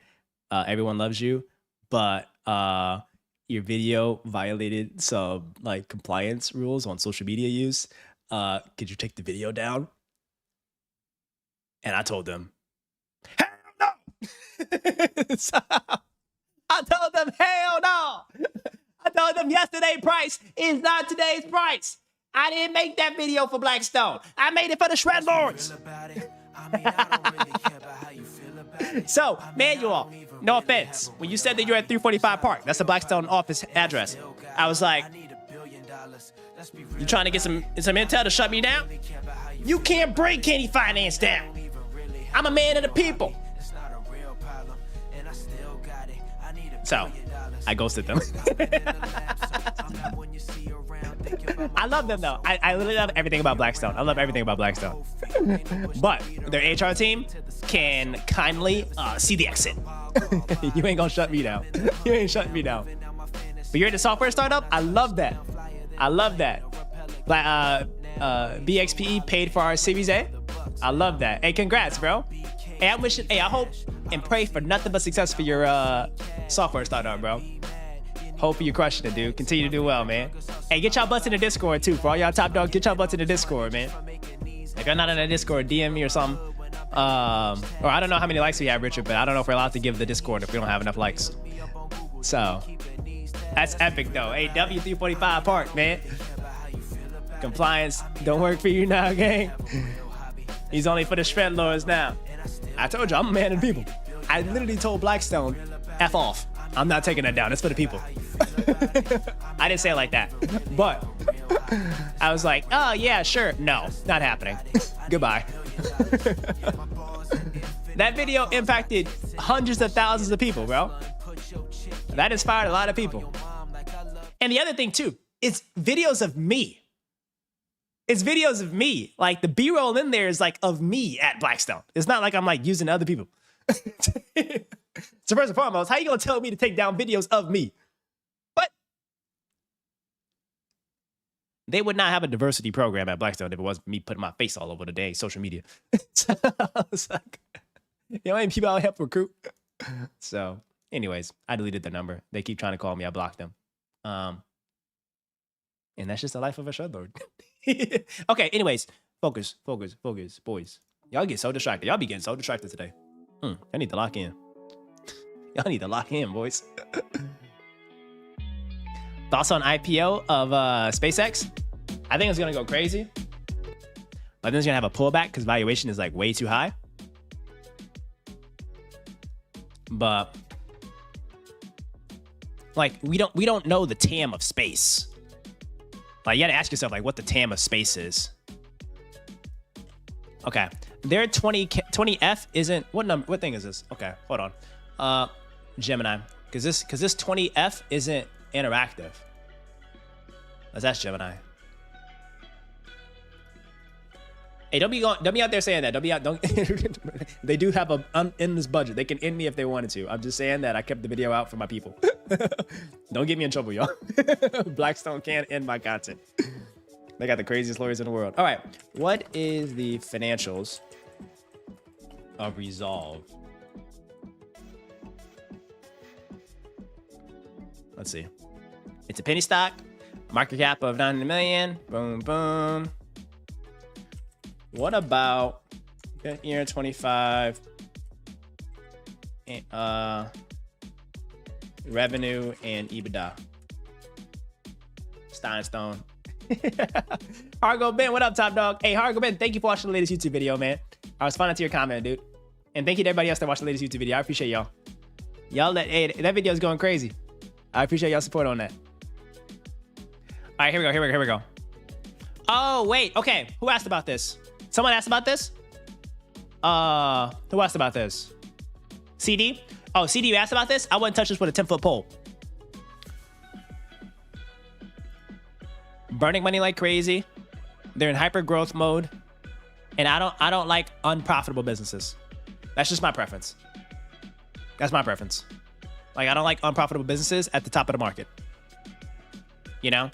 Everyone loves you, but your video violated some like compliance rules on social media use. Could you take the video down? And I told them, hell no. So, I told them, hell no. I told them yesterday's price is not today's price. I didn't make that video for Blackstone. I made it for the Shred Lords. So, Manual, no offense. When you said that you're at 345 Park, that's the Blackstone office address. I was like, you trying to get some intel to shut me down? You can't bring Kenny Finance down. I'm a man of the people. So, I ghosted them. I love them though. I literally love everything about Blackstone. I love everything about Blackstone. But their HR team can kindly see the exit. You ain't gonna shut me down. You ain't shutting me down. But you're in a software startup? I love that. I love that. BXPE paid for our Series A. I love that. Hey, congrats, bro. Hey, I hope and pray for nothing but success for your software startup, bro. Hope you're crushing it, dude. Continue to do well, man. Hey, get y'all butts in the Discord, too. For all y'all top dogs, get y'all butts in the Discord, man. If you're not in the Discord, DM me or something. Or I don't know how many likes we have, Richard, but I don't know if we're allowed to give the Discord if we don't have enough likes. So, that's epic, though. Hey, W345 Park, man. Compliance don't work for you now, gang. He's only for the Shred Lords now. I told you, I'm a man of the people. I literally told Blackstone, F off. I'm not taking that down. It's for the people. I didn't say it like that. But I was like, oh, yeah, sure. No, not happening. Goodbye. That video impacted hundreds of thousands of people, bro. That inspired a lot of people. And the other thing, too, it's videos of me. It's videos of me. Like, the B-roll in there is, like, of me at Blackstone. It's not like I'm, like, using other people. So first and foremost, how you gonna tell me to take down videos of me? But they would not have a diversity program at Blackstone if it wasn't me putting my face all over the dang social media. So I was like, ain't people out here for recruit. So, anyways, I deleted the number. They keep trying to call me. I blocked them. And that's just the life of a Shred Lord. Okay, anyways, focus, boys. Y'all get so distracted. Y'all be getting so distracted today. I need to lock in. Y'all need to lock in, boys. Thoughts on IPO of SpaceX? I think it's gonna go crazy. But then it's gonna have a pullback because valuation is like way too high. But like we don't know the TAM of space. Like you gotta ask yourself like what the TAM of space is. Okay. Their 20F isn't what thing is this? Okay, hold on. Gemini. Cause this 20F isn't interactive. Let's ask Gemini. Hey, don't be out there saying that. Don't. They do have a endless budget. They can end me if they wanted to. I'm just saying that I kept the video out for my people. Don't get me in trouble, y'all. Blackstone can't end my content. They got the craziest lawyers in the world. All right, what is the financials of Resolve? Let's see. It's a penny stock, market cap of 900 million. Boom, boom. What about year 25 revenue and EBITDA? Stone. Hargo Ben, what up, top dog? Hey, Hargo Ben, thank you for watching the latest YouTube video, man. I was responding to your comment, dude. And thank you to everybody else that watched the latest YouTube video. I appreciate y'all. Hey, that video is going crazy. I appreciate y'all support on that. All right, here we go. Oh, wait. Okay, who asked about this? Someone asked about this? Who asked about this? CD? Oh, CD, you asked about this? I wouldn't touch this with a 10-foot pole. Burning money like crazy. They're in hyper growth mode. And I don't like unprofitable businesses. That's just my preference. That's my preference. Like, I don't like unprofitable businesses at the top of the market. You know?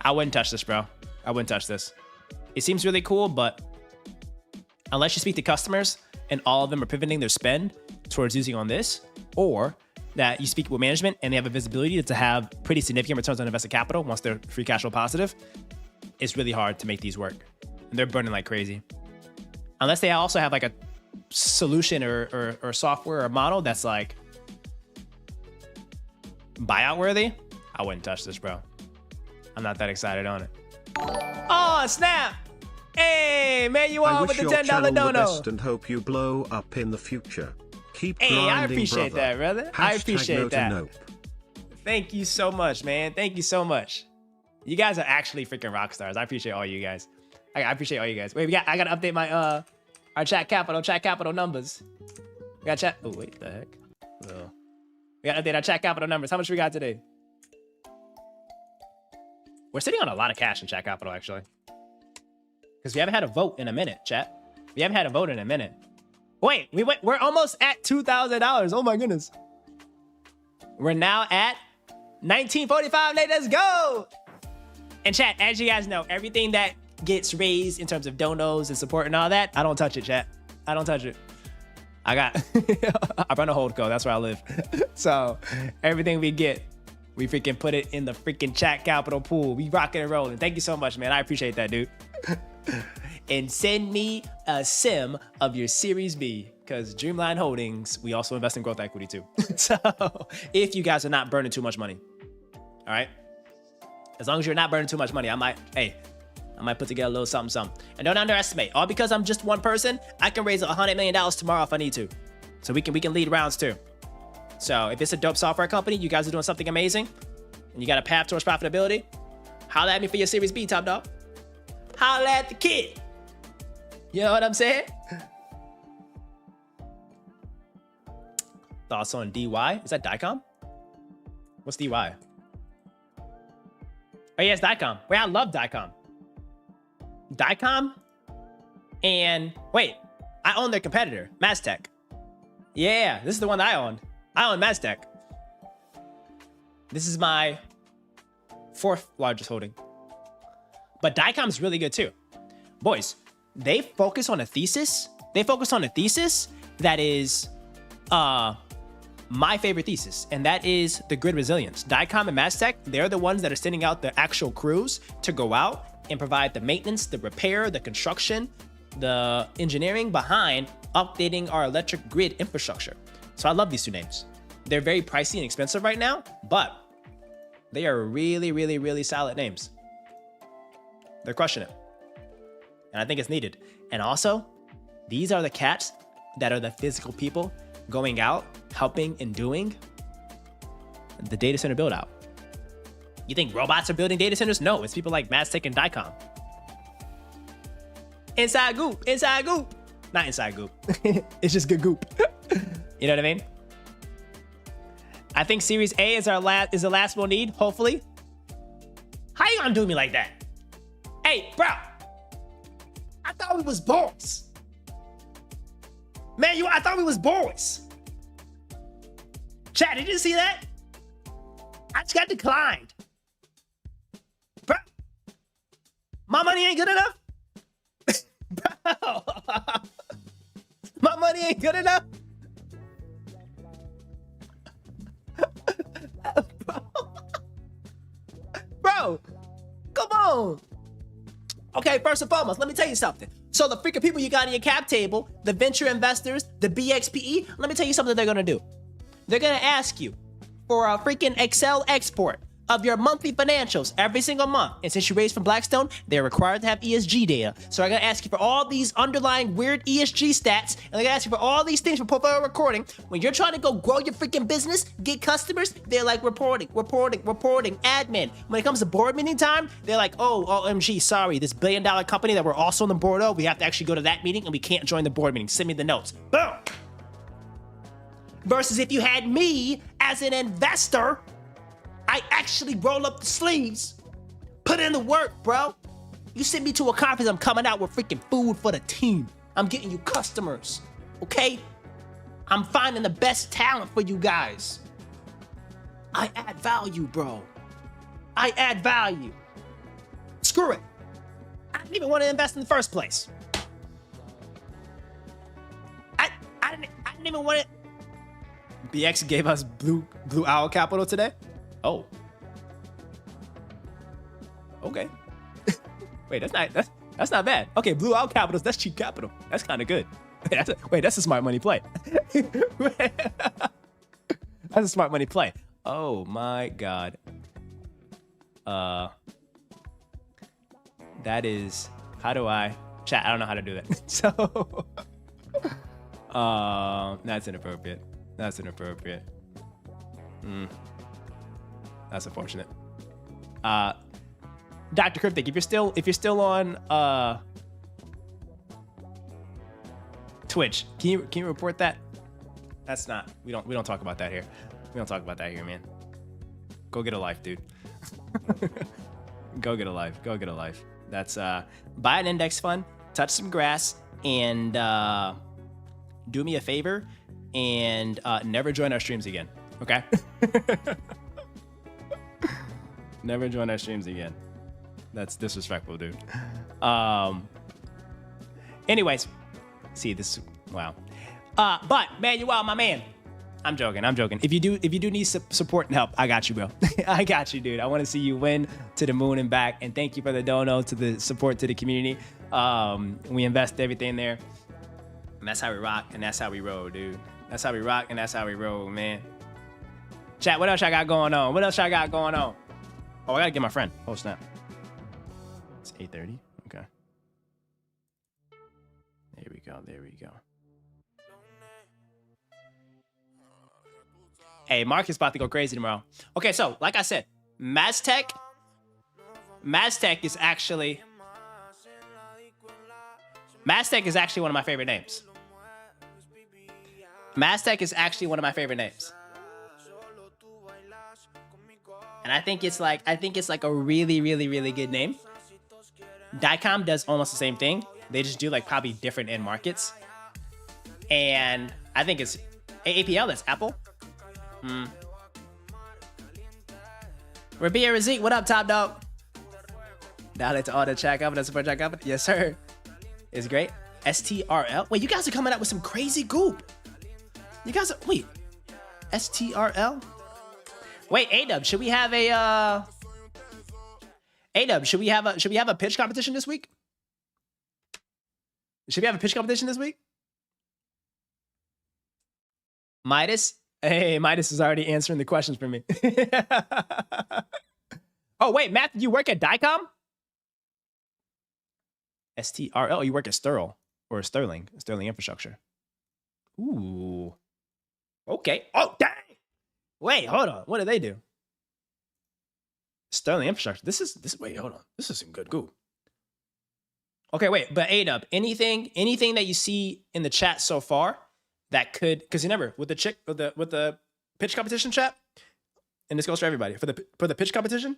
I wouldn't touch this, bro. I wouldn't touch this. It seems really cool, but unless you speak to customers and all of them are pivoting their spend towards using on this, or that you speak with management and they have a visibility to have pretty significant returns on invested capital once they're free cash flow positive, it's really hard to make these work. And they're burning like crazy. Unless they also have like a solution or software or model that's like buyout worthy, I wouldn't touch this, bro. I'm not that excited on it. Oh, snap! Hey, man, you on with the $10 dono. The best and hope you blow up in the future. Keep grinding, I appreciate that, brother. I appreciate that. Nope. Thank you so much, man. Thank you so much. You guys are actually freaking rock stars. I appreciate all you guys. I appreciate all you guys. Wait, I gotta update my our chat capital numbers. We got chat. Oh wait, the heck. Oh. We gotta update our chat capital numbers. How much we got today? We're sitting on a lot of cash in chat capital, actually. Because we haven't had a vote in a minute, chat. We haven't had a vote in a minute. Wait, we're almost at $2,000. Oh my goodness. We're now at 1945. Let's go. And chat, as you guys know, everything that gets raised in terms of donos and support and all that, I don't touch it, chat. I don't touch it. I run a holdco. That's where I live. So everything we get, we freaking put it in the freaking chat capital pool. We rocking and rolling. Thank you so much, man. I appreciate that, dude. And send me a sim of your Series B, because Dreamline Holdings, we also invest in growth equity too. So if you guys are not burning too much money, all right? As long as you're not burning too much money, I might put together a little something. And don't underestimate, all because I'm just one person, I can raise $100 million tomorrow if I need to. So we can lead rounds too. So if it's a dope software company, you guys are doing something amazing, and you got a path towards profitability, holla at me for your Series B, top dog. Holla at the kid. You know what I'm saying? Thoughts on DY? Is that DICOM? What's DY? Oh yeah, it's DICOM. Wait, I love DICOM. DICOM? And wait, I own their competitor, Maztec. Yeah, this is the one that I own. I own Maztec. This is my 4th largest holding. But DICOM's really good too. Boys, they focus on a thesis. They focus on a thesis that is my favorite thesis, and that is the grid resilience. DICOM and Maztec, they're the ones that are sending out the actual crews to go out and provide the maintenance, the repair, the construction, the engineering behind updating our electric grid infrastructure. So I love these two names. They're very pricey and expensive right now, but they are really, really, really solid names. They're crushing it. And I think it's needed. And also, these are the cats that are the physical people going out, helping and doing the data center build out. You think robots are building data centers? No, it's people like Maztec and DICOM. Inside goop, inside goop. Not inside goop. It's just good goop. You know what I mean? I think Series A is the last we'll need, hopefully. How you gonna do me like that? Hey, bro. I thought thought we was boys. Man, I thought we was boys. Chat, did you see that? I just got declined. Bro, my money ain't good enough? Bro, my money ain't good enough? Bro, come on. Okay, first and foremost, let me tell you something. So the freaking people you got in your cap table, the venture investors, the BXPE, let me tell you something they're gonna do. They're gonna ask you for a freaking Excel export of your monthly financials every single month. And since you raised from Blackstone, they're required to have ESG data. So I'm gonna ask you for all these underlying weird ESG stats, and they're gonna ask you for all these things for portfolio recording. When you're trying to go grow your freaking business, get customers, they're like reporting, admin. When it comes to board meeting time, they're like, oh, OMG, sorry, this $1 billion company that we're also on the board of, we have to actually go to that meeting and we can't join the board meeting. Send me the notes. Boom. Versus if you had me as an investor, I actually roll up the sleeves, put in the work, bro. You send me to a conference, I'm coming out with freaking food for the team. I'm getting you customers, okay? I'm finding the best talent for you guys. I add value, bro. I add value. Screw it. I didn't even want to invest in the first place. I didn't even want it. BX gave us Blue Owl Capital today. Oh. Okay. Wait, that's not bad. Okay, Blue Owl Capitals, that's cheap capital. That's kind of good. That's a smart money play. That's a smart money play. Oh my God. That is, how do I chat? I don't know how to do that. So, that's inappropriate. That's inappropriate. That's unfortunate. Dr. Cryptic, if you're still on Twitch, can you report that? That's not, we don't talk about that here. We don't talk about that here, man. Go get a life, dude. Go get a life. Go get a life. That's buy an index fund, touch some grass, and do me a favor and never join our streams again. Okay? Never join our streams again. That's disrespectful, dude. Anyways, see this. Wow. But Manuel, my man. I'm joking. If you do need support and help, I got you, bro. I got you, dude. I want to see you win to the moon and back. And thank you for the dono, to the support to the community. We invest everything there, and that's how we rock and that's how we roll, dude. That's how we rock and that's how we roll, man. Chat, what else I got going on? Oh, I gotta get my friend. Oh, snap. It's 8:30. Okay. There we go. Hey, Mark is about to go crazy tomorrow. Okay, so like I said, Maztec is actually one of my favorite names. Maztec is actually one of my favorite names. And I think it's like a really, really, really good name. Dicom does almost the same thing. They just do like probably different end markets. And I think it's APL, that's Apple. Rabia Razik, what up, top dog? Down to all the chat up, support chat up. Yes, sir. It's great. STRL. Wait, you guys are coming out with some crazy goop. You guys are, wait. STRL? Wait, A-Dub, should we have a A-Dub, should we have a pitch competition this week? Should we have a pitch competition this week? Midas? Hey, Midas is already answering the questions for me. Oh, wait, Matt, you work at Dicom? STRL, you work at Sterling Infrastructure. Ooh. Okay. Oh, dang. Wait, hold on. What do they do? Sterling Infrastructure. Wait, hold on. This is some good goop. Okay, wait, but A-Dub, anything that you see in the chat so far that could, because remember, with the pitch competition chat, and this goes for everybody, for the pitch competition,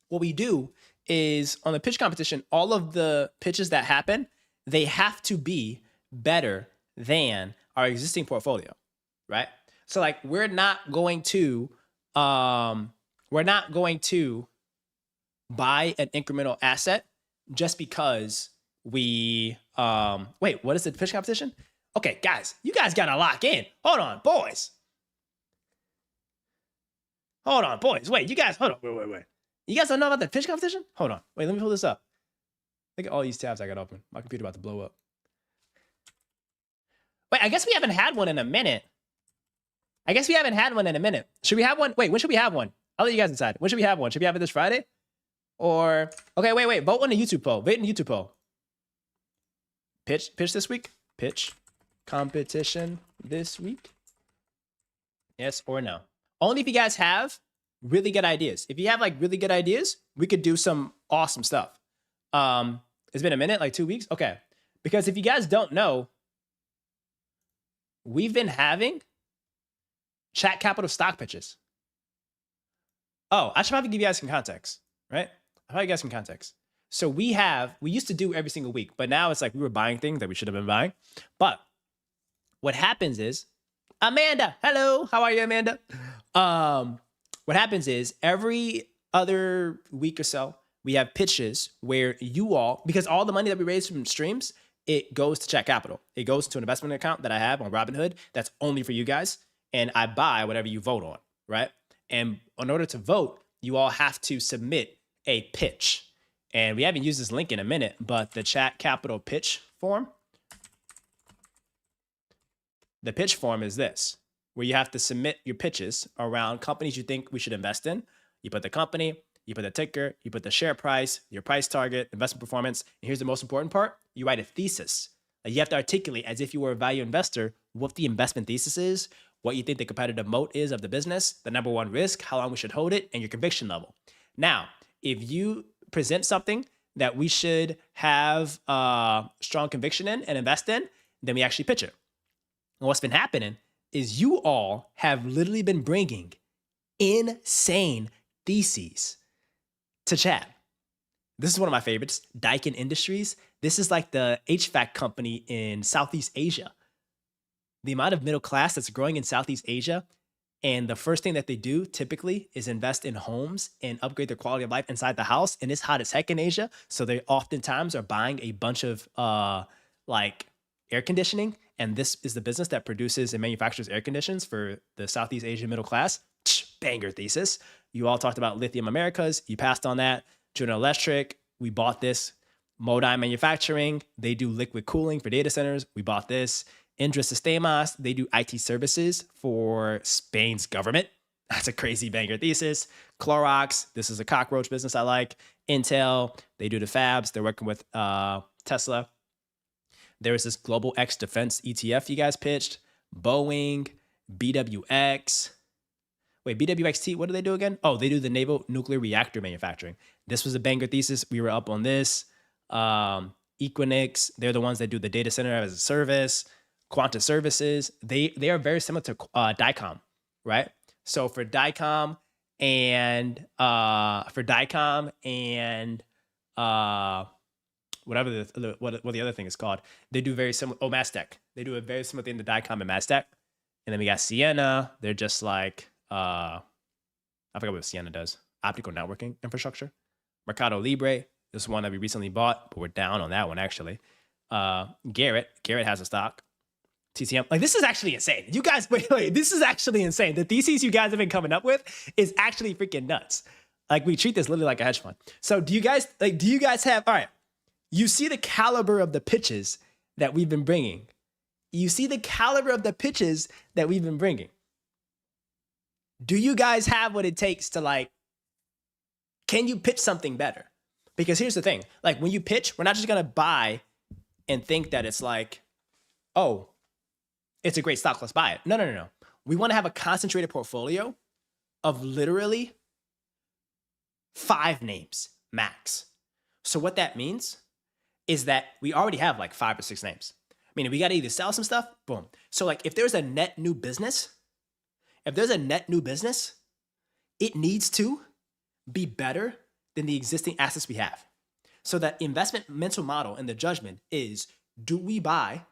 what we do is on the pitch competition, all of the pitches that happen, they have to be better than our existing portfolio, right? So like we're not going to buy an incremental asset just because we wait, what is the pitch competition? Okay, guys, you guys gotta lock in. Hold on, boys. Hold on, boys. Wait, you guys, hold on. Wait. You guys don't know about the pitch competition? Hold on. Wait, let me pull this up. Look at all these tabs I got open. My computer about to blow up. Wait, I guess we haven't had one in a minute. Should we have one? Wait, when should we have one? I'll let you guys decide. When should we have one? Should we have it this Friday? Or, okay, wait. Vote on the YouTube poll. Vote in the YouTube poll. Pitch this week? Pitch competition this week? Yes or no? Only if you guys have really good ideas. If you have like really good ideas, we could do some awesome stuff. It's been a minute, like 2 weeks. Okay. Because if you guys don't know, we've been having chat capital stock pitches. Oh, I should probably give you guys some context, right? I'll probably give you guys some context. So we used to do every single week, but now it's like we were buying things that we should have been buying. But what happens is, Amanda, hello, how are you, Amanda? What happens is every other week or so, we have pitches where you all, because all the money that we raise from streams, it goes to chat capital. It goes to an investment account that I have on Robinhood that's only for you guys. And I buy whatever you vote on, right? And in order to vote, you all have to submit a pitch. And we haven't used this link in a minute, but the chat capital pitch form, the pitch form is this, where you have to submit your pitches around companies you think we should invest in. You put the company, you put the ticker, you put the share price, your price target, investment performance. And here's the most important part. You write a thesis. Like you have to articulate as if you were a value investor, what the investment thesis is, what you think the competitive moat is of the business, the number one risk, how long we should hold it, and your conviction level. Now, if you present something that we should have strong conviction in and invest in, then we actually pitch it. And what's been happening is you all have literally been bringing insane theses to chat. This is one of my favorites, Daikin Industries. This is like the HVAC company in Southeast Asia. The amount of middle class that's growing in Southeast Asia, and the first thing that they do typically is invest in homes and upgrade their quality of life inside the house. And it's hot as heck in Asia. So they oftentimes are buying a bunch of like air conditioning. And this is the business that produces and manufactures air conditions for the Southeast Asian middle class. Banger thesis. You all talked about Lithium Americas. You passed on that. General Electric, we bought this. Modine Manufacturing, they do liquid cooling for data centers. We bought this. Indra Sistemas, they do IT services for Spain's government. That's a crazy banger thesis. Clorox, this is a cockroach business I like. Intel, they do the fabs. They're working with Tesla. There was this Global X Defense ETF you guys pitched. Boeing, BWX. Wait, BWXT, what do they do again? Oh, they do the naval nuclear reactor manufacturing. This was a banger thesis. We were up on this. Equinix, they're the ones that do the data center as a service. Quanta Services, they are very similar to DICOM, right? So for DICOM and whatever what the other thing is called, they do very similar. Oh, Mastech, they do a very similar thing to DICOM and Mastech. And then we got Sienna. They're just like I forgot what Sienna does. Optical networking infrastructure. Mercado Libre, this is one that we recently bought, but we're down on that one actually. Garrett has a stock. TCM, like this is actually insane. You guys, wait, this is actually insane. The theses you guys have been coming up with is actually freaking nuts. Like we treat this literally like a hedge fund. So do you guys have, all right, you see the caliber of the pitches that we've been bringing. Do you guys have what it takes to like, can you pitch something better? Because here's the thing, like when you pitch, we're not just gonna buy and think that it's like, oh, it's a great stock, let's buy it. No. We want to have a concentrated portfolio of literally 5 names max. So what that means is that we already have like 5 or 6 names. I mean, we got to either sell some stuff, boom. So like if there's a net new business, it needs to be better than the existing assets we have. So that investment mental model and the judgment is, do we buy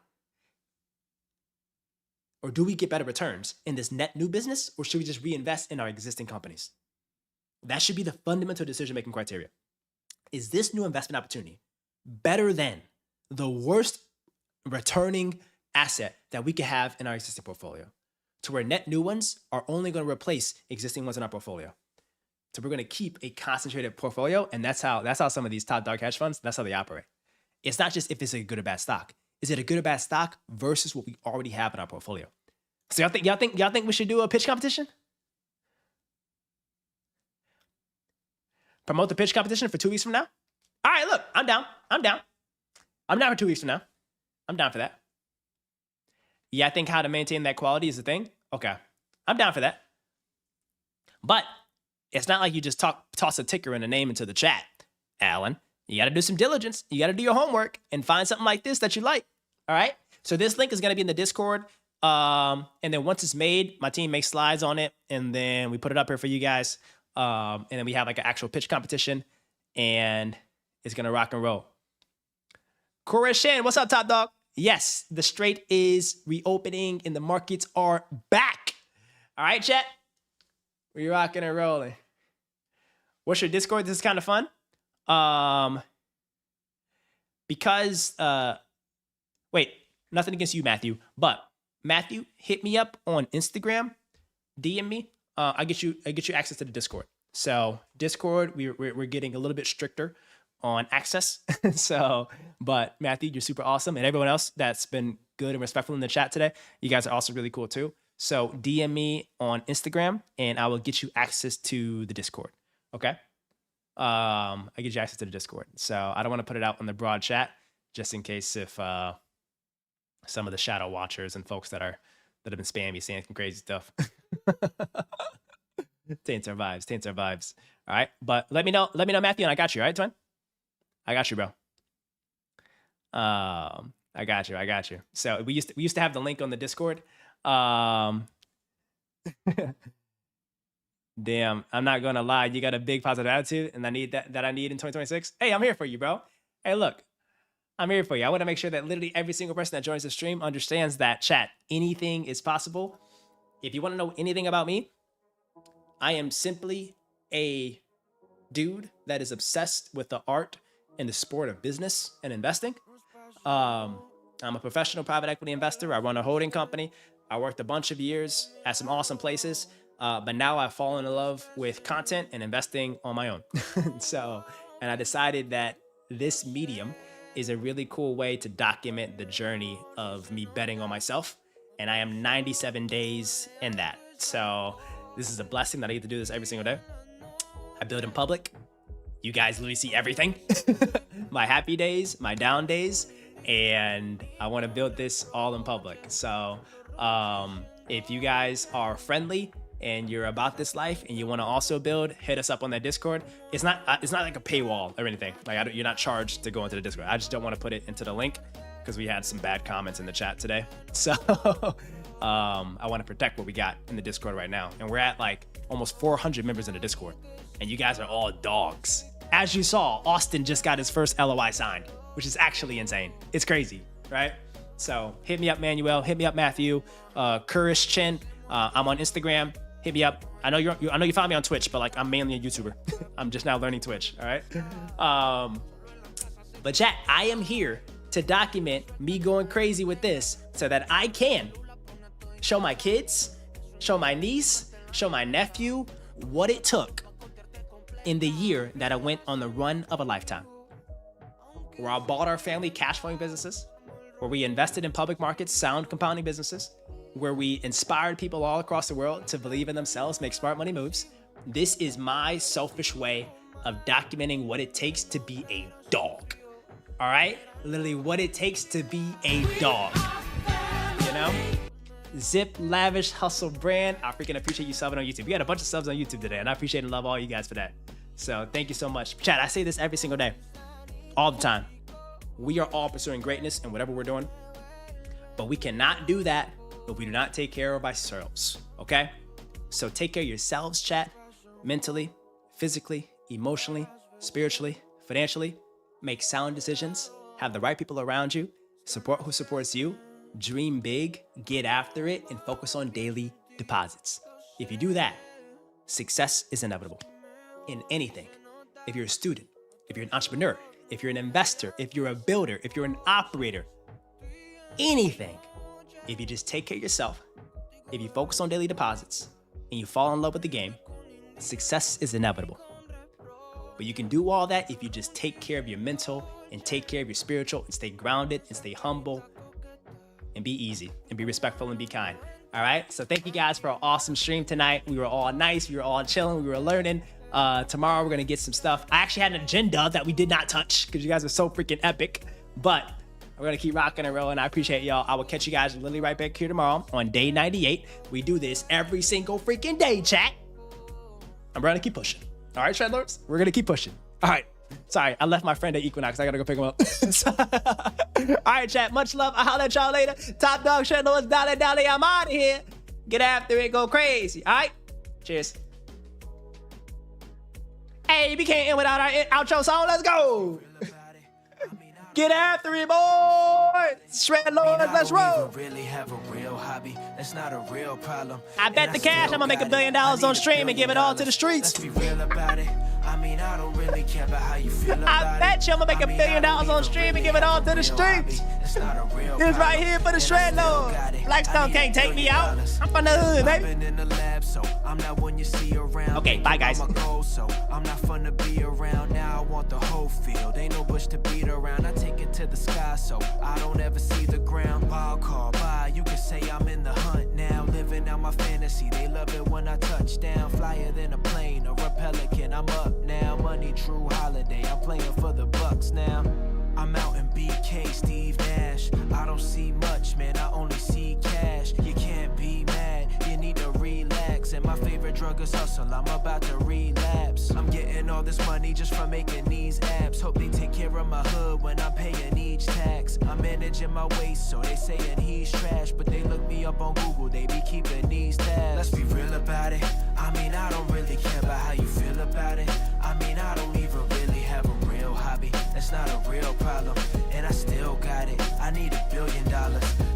or do we get better returns in this net new business, or should we just reinvest in our existing companies? That should be the fundamental decision-making criteria. Is this new investment opportunity better than the worst returning asset that we could have in our existing portfolio, to where net new ones are only going to replace existing ones in our portfolio? So we're going to keep a concentrated portfolio, and that's how some of these top dog hedge funds, that's how they operate. It's not just if it's a good or bad stock. Is it a good or bad stock versus what we already have in our portfolio? So y'all think we should do a pitch competition? Promote the pitch competition for 2 weeks from now? All right, look, I'm down for 2 weeks from now. I'm down for that. Yeah, I think how to maintain that quality is the thing. Okay, I'm down for that. But it's not like you just toss a ticker and a name into the chat, Alan. You got to do some diligence. You got to do your homework and find something like this that you like. All right. So this link is going to be in the Discord. And then once it's made, my team makes slides on it, and then we put it up here for you guys. And then we have like an actual pitch competition, and it's going to rock and roll. Corey Shan, what's up, top dog? Yes, the straight is reopening and the markets are back. All right, chat. We rocking and rolling. What's your Discord? This is kind of fun. Because wait, nothing against you, Matthew, but Matthew, hit me up on Instagram, DM me. I get you access to the Discord. So Discord, we're getting a little bit stricter on access. So, but Matthew, you're super awesome, and everyone else that's been good and respectful in the chat today, you guys are also really cool too. So DM me on Instagram, and I will get you access to the Discord. Okay. I get you access to the Discord. So I don't want to put it out on the broad chat, just in case if some of the shadow watchers and folks that have been spamming me saying some crazy stuff. Taints our vibes. All right. But let me know, Matthew, and I got you. All right, twin? I got you, bro. I got you. So we used to have the link on the Discord. Damn, I'm not gonna lie. You got a big positive attitude, and I need that I need in 2026. Hey, I'm here for you, bro. Hey, look, I'm here for you. I want to make sure that literally every single person that joins the stream understands that, chat, anything is possible. If you want to know anything about me, I am simply a dude that is obsessed with the art and the sport of business and investing. I'm a professional private equity investor. I run a holding company. I worked a bunch of years at some awesome places. But now I've fallen in love with content and investing on my own. And I decided that this medium is a really cool way to document the journey of me betting on myself. And I am 97 days in that. So this is a blessing that I get to do this every single day. I build in public. You guys literally see everything. My happy days, my down days. And I want to build this all in public. So if you guys are friendly and you're about this life and you want to also build, hit us up on that Discord. It's not like a paywall or anything. Like you're not charged to go into the Discord. I just don't want to put it into the link because we had some bad comments in the chat today. So I want to protect what we got in the Discord right now. And we're at like almost 400 members in the Discord. And you guys are all dogs. As you saw, Austin just got his first LOI signed, which is actually insane. It's crazy, right? So hit me up, Manuel. Hit me up, Matthew. Kurish Chin. I'm on Instagram. Hit me up. I know you found me on Twitch, but like I'm mainly a YouTuber. I'm just now learning Twitch. All right. But chat, I am here to document me going crazy with this so that I can show my kids, show my niece, show my nephew what it took in the year that I went on the run of a lifetime, where I bought our family cash flowing businesses, where we invested in public markets, sound compounding businesses, where we inspired people all across the world to believe in themselves, make smart money moves. This is my selfish way of documenting what it takes to be a dog. All right? Literally what it takes to be a dog. You know? Zip, Lavish, Hustle Brand. I freaking appreciate you subbing on YouTube. We had a bunch of subs on YouTube today, and I appreciate and love all you guys for that. So thank you so much. Chat, I say this every single day, all the time. We are all pursuing greatness in whatever we're doing, but we cannot do that if we do not take care of ourselves, okay? So take care of yourselves, chat, mentally, physically, emotionally, spiritually, financially. make sound decisions, have the right people around you, support who supports you, dream big, get after it, and focus on daily deposits. If you do that, success is inevitable in anything. If you're a student, if you're an entrepreneur, if you're an investor, if you're a builder, if you're an operator, anything, if you just take care of yourself, if you focus on daily deposits, and you fall in love with the game, success is inevitable. But you can do all that if you just take care of your mental and take care of your spiritual and stay grounded and stay humble and be easy and be respectful and be kind. All right. So thank you guys for an awesome stream tonight. We were all nice. We were all chilling. We were learning. Tomorrow we're going to get some stuff. I actually had an agenda that we did not touch because you guys are so freaking epic, but we're going to keep rocking and rolling. I appreciate y'all. I will catch you guys literally right back here tomorrow on day 98. We do this every single freaking day, chat. I'm going to keep pushing. All right, Shredlords, we're going to keep pushing. All right. Sorry, I left my friend at Equinox. I got to go pick him up. All right, chat. Much love. I'll holler at y'all later. Top dog Shredlords, dolly. I'm out of here. Get after it. Go crazy. All right. Cheers. Hey, we can't end without our outro song. Let's go. Get after it, boy! Shredlords, let's roll! Really have a real hobby. That's not a real problem. I bet the cash I'm gonna make $1 billion on stream and give it all to the streets. Let's be real about it. I mean, I don't really care about how you feel about it. I bet you I'm gonna make $1 billion on stream and give it all to the streets. It's not a real This right here for the Shredlords. Blackstone can't take me out. I'm from the hood, baby. Okay, bye guys. So I'm not fun to be around. Now I want the whole field. Ain't no bush to beat around. I take it to the sky so I don't ever see the ground. Wild call by, you can say I'm in the hunt now. Living out my fantasy, they love it when I touch down. Flyer than a plane or a pelican, I'm up now. Money, true holiday, I'm playing for the Bucks now. I'm out in BK, Steve Nash. I don't see much, man, I only see cash. You can't be mad, you need to relax. And my favorite drug is hustle, I'm about to relapse. I'm getting all this money just from making these apps. Hope they take care of my hood when I'm paying each tax. I'm managing my waist, so they saying he's trash. But they look me up on Google, they be keeping these tabs. Let's be real about it. I mean, I don't really care about how you feel about it. I mean, I don't even really have a real hobby. That's not a real problem, and I still got it. I need $1 billion.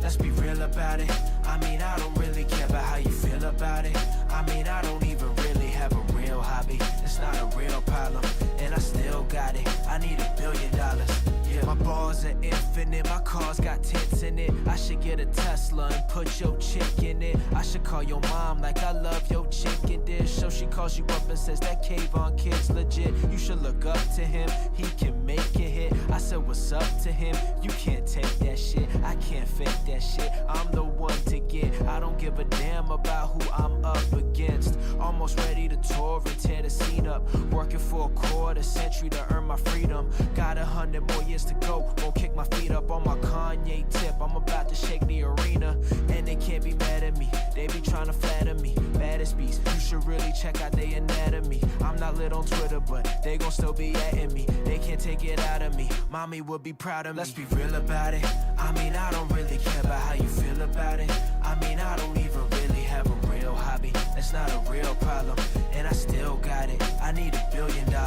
Let's be real about it. I mean, I don't really care about how you feel about it. I mean, I don't even really have a real hobby. It's not a real problem, and I still got it. I need $1 billion. Yeah, my balls are infinite. My car's got tents in it. I should get a Tesla and put your chick in it. I should call your mom like I love your chicken dish. So she calls you up and says that Kayvon kid's legit. You should look up to him. He can make it hit. I said what's up to him. You can't take that shit. I can't fake that shit. I'm the one to get. I don't give a damn about who I'm up against. Almost ready to tour and tear the scene up. Working for a quarter century to earn my freedom. Got 100 more years to go. Won't kick my feet up on my Kanye tip. I'm about to shake the arena, and they can't be mad at me. They be trying to flatter me. Baddest beast. You should really check out their anatomy. I'm not lit on Twitter, but they gon' still be atting me. They can't take it out of me. Mommy would be proud of me. Let's be real about it. I mean, I don't really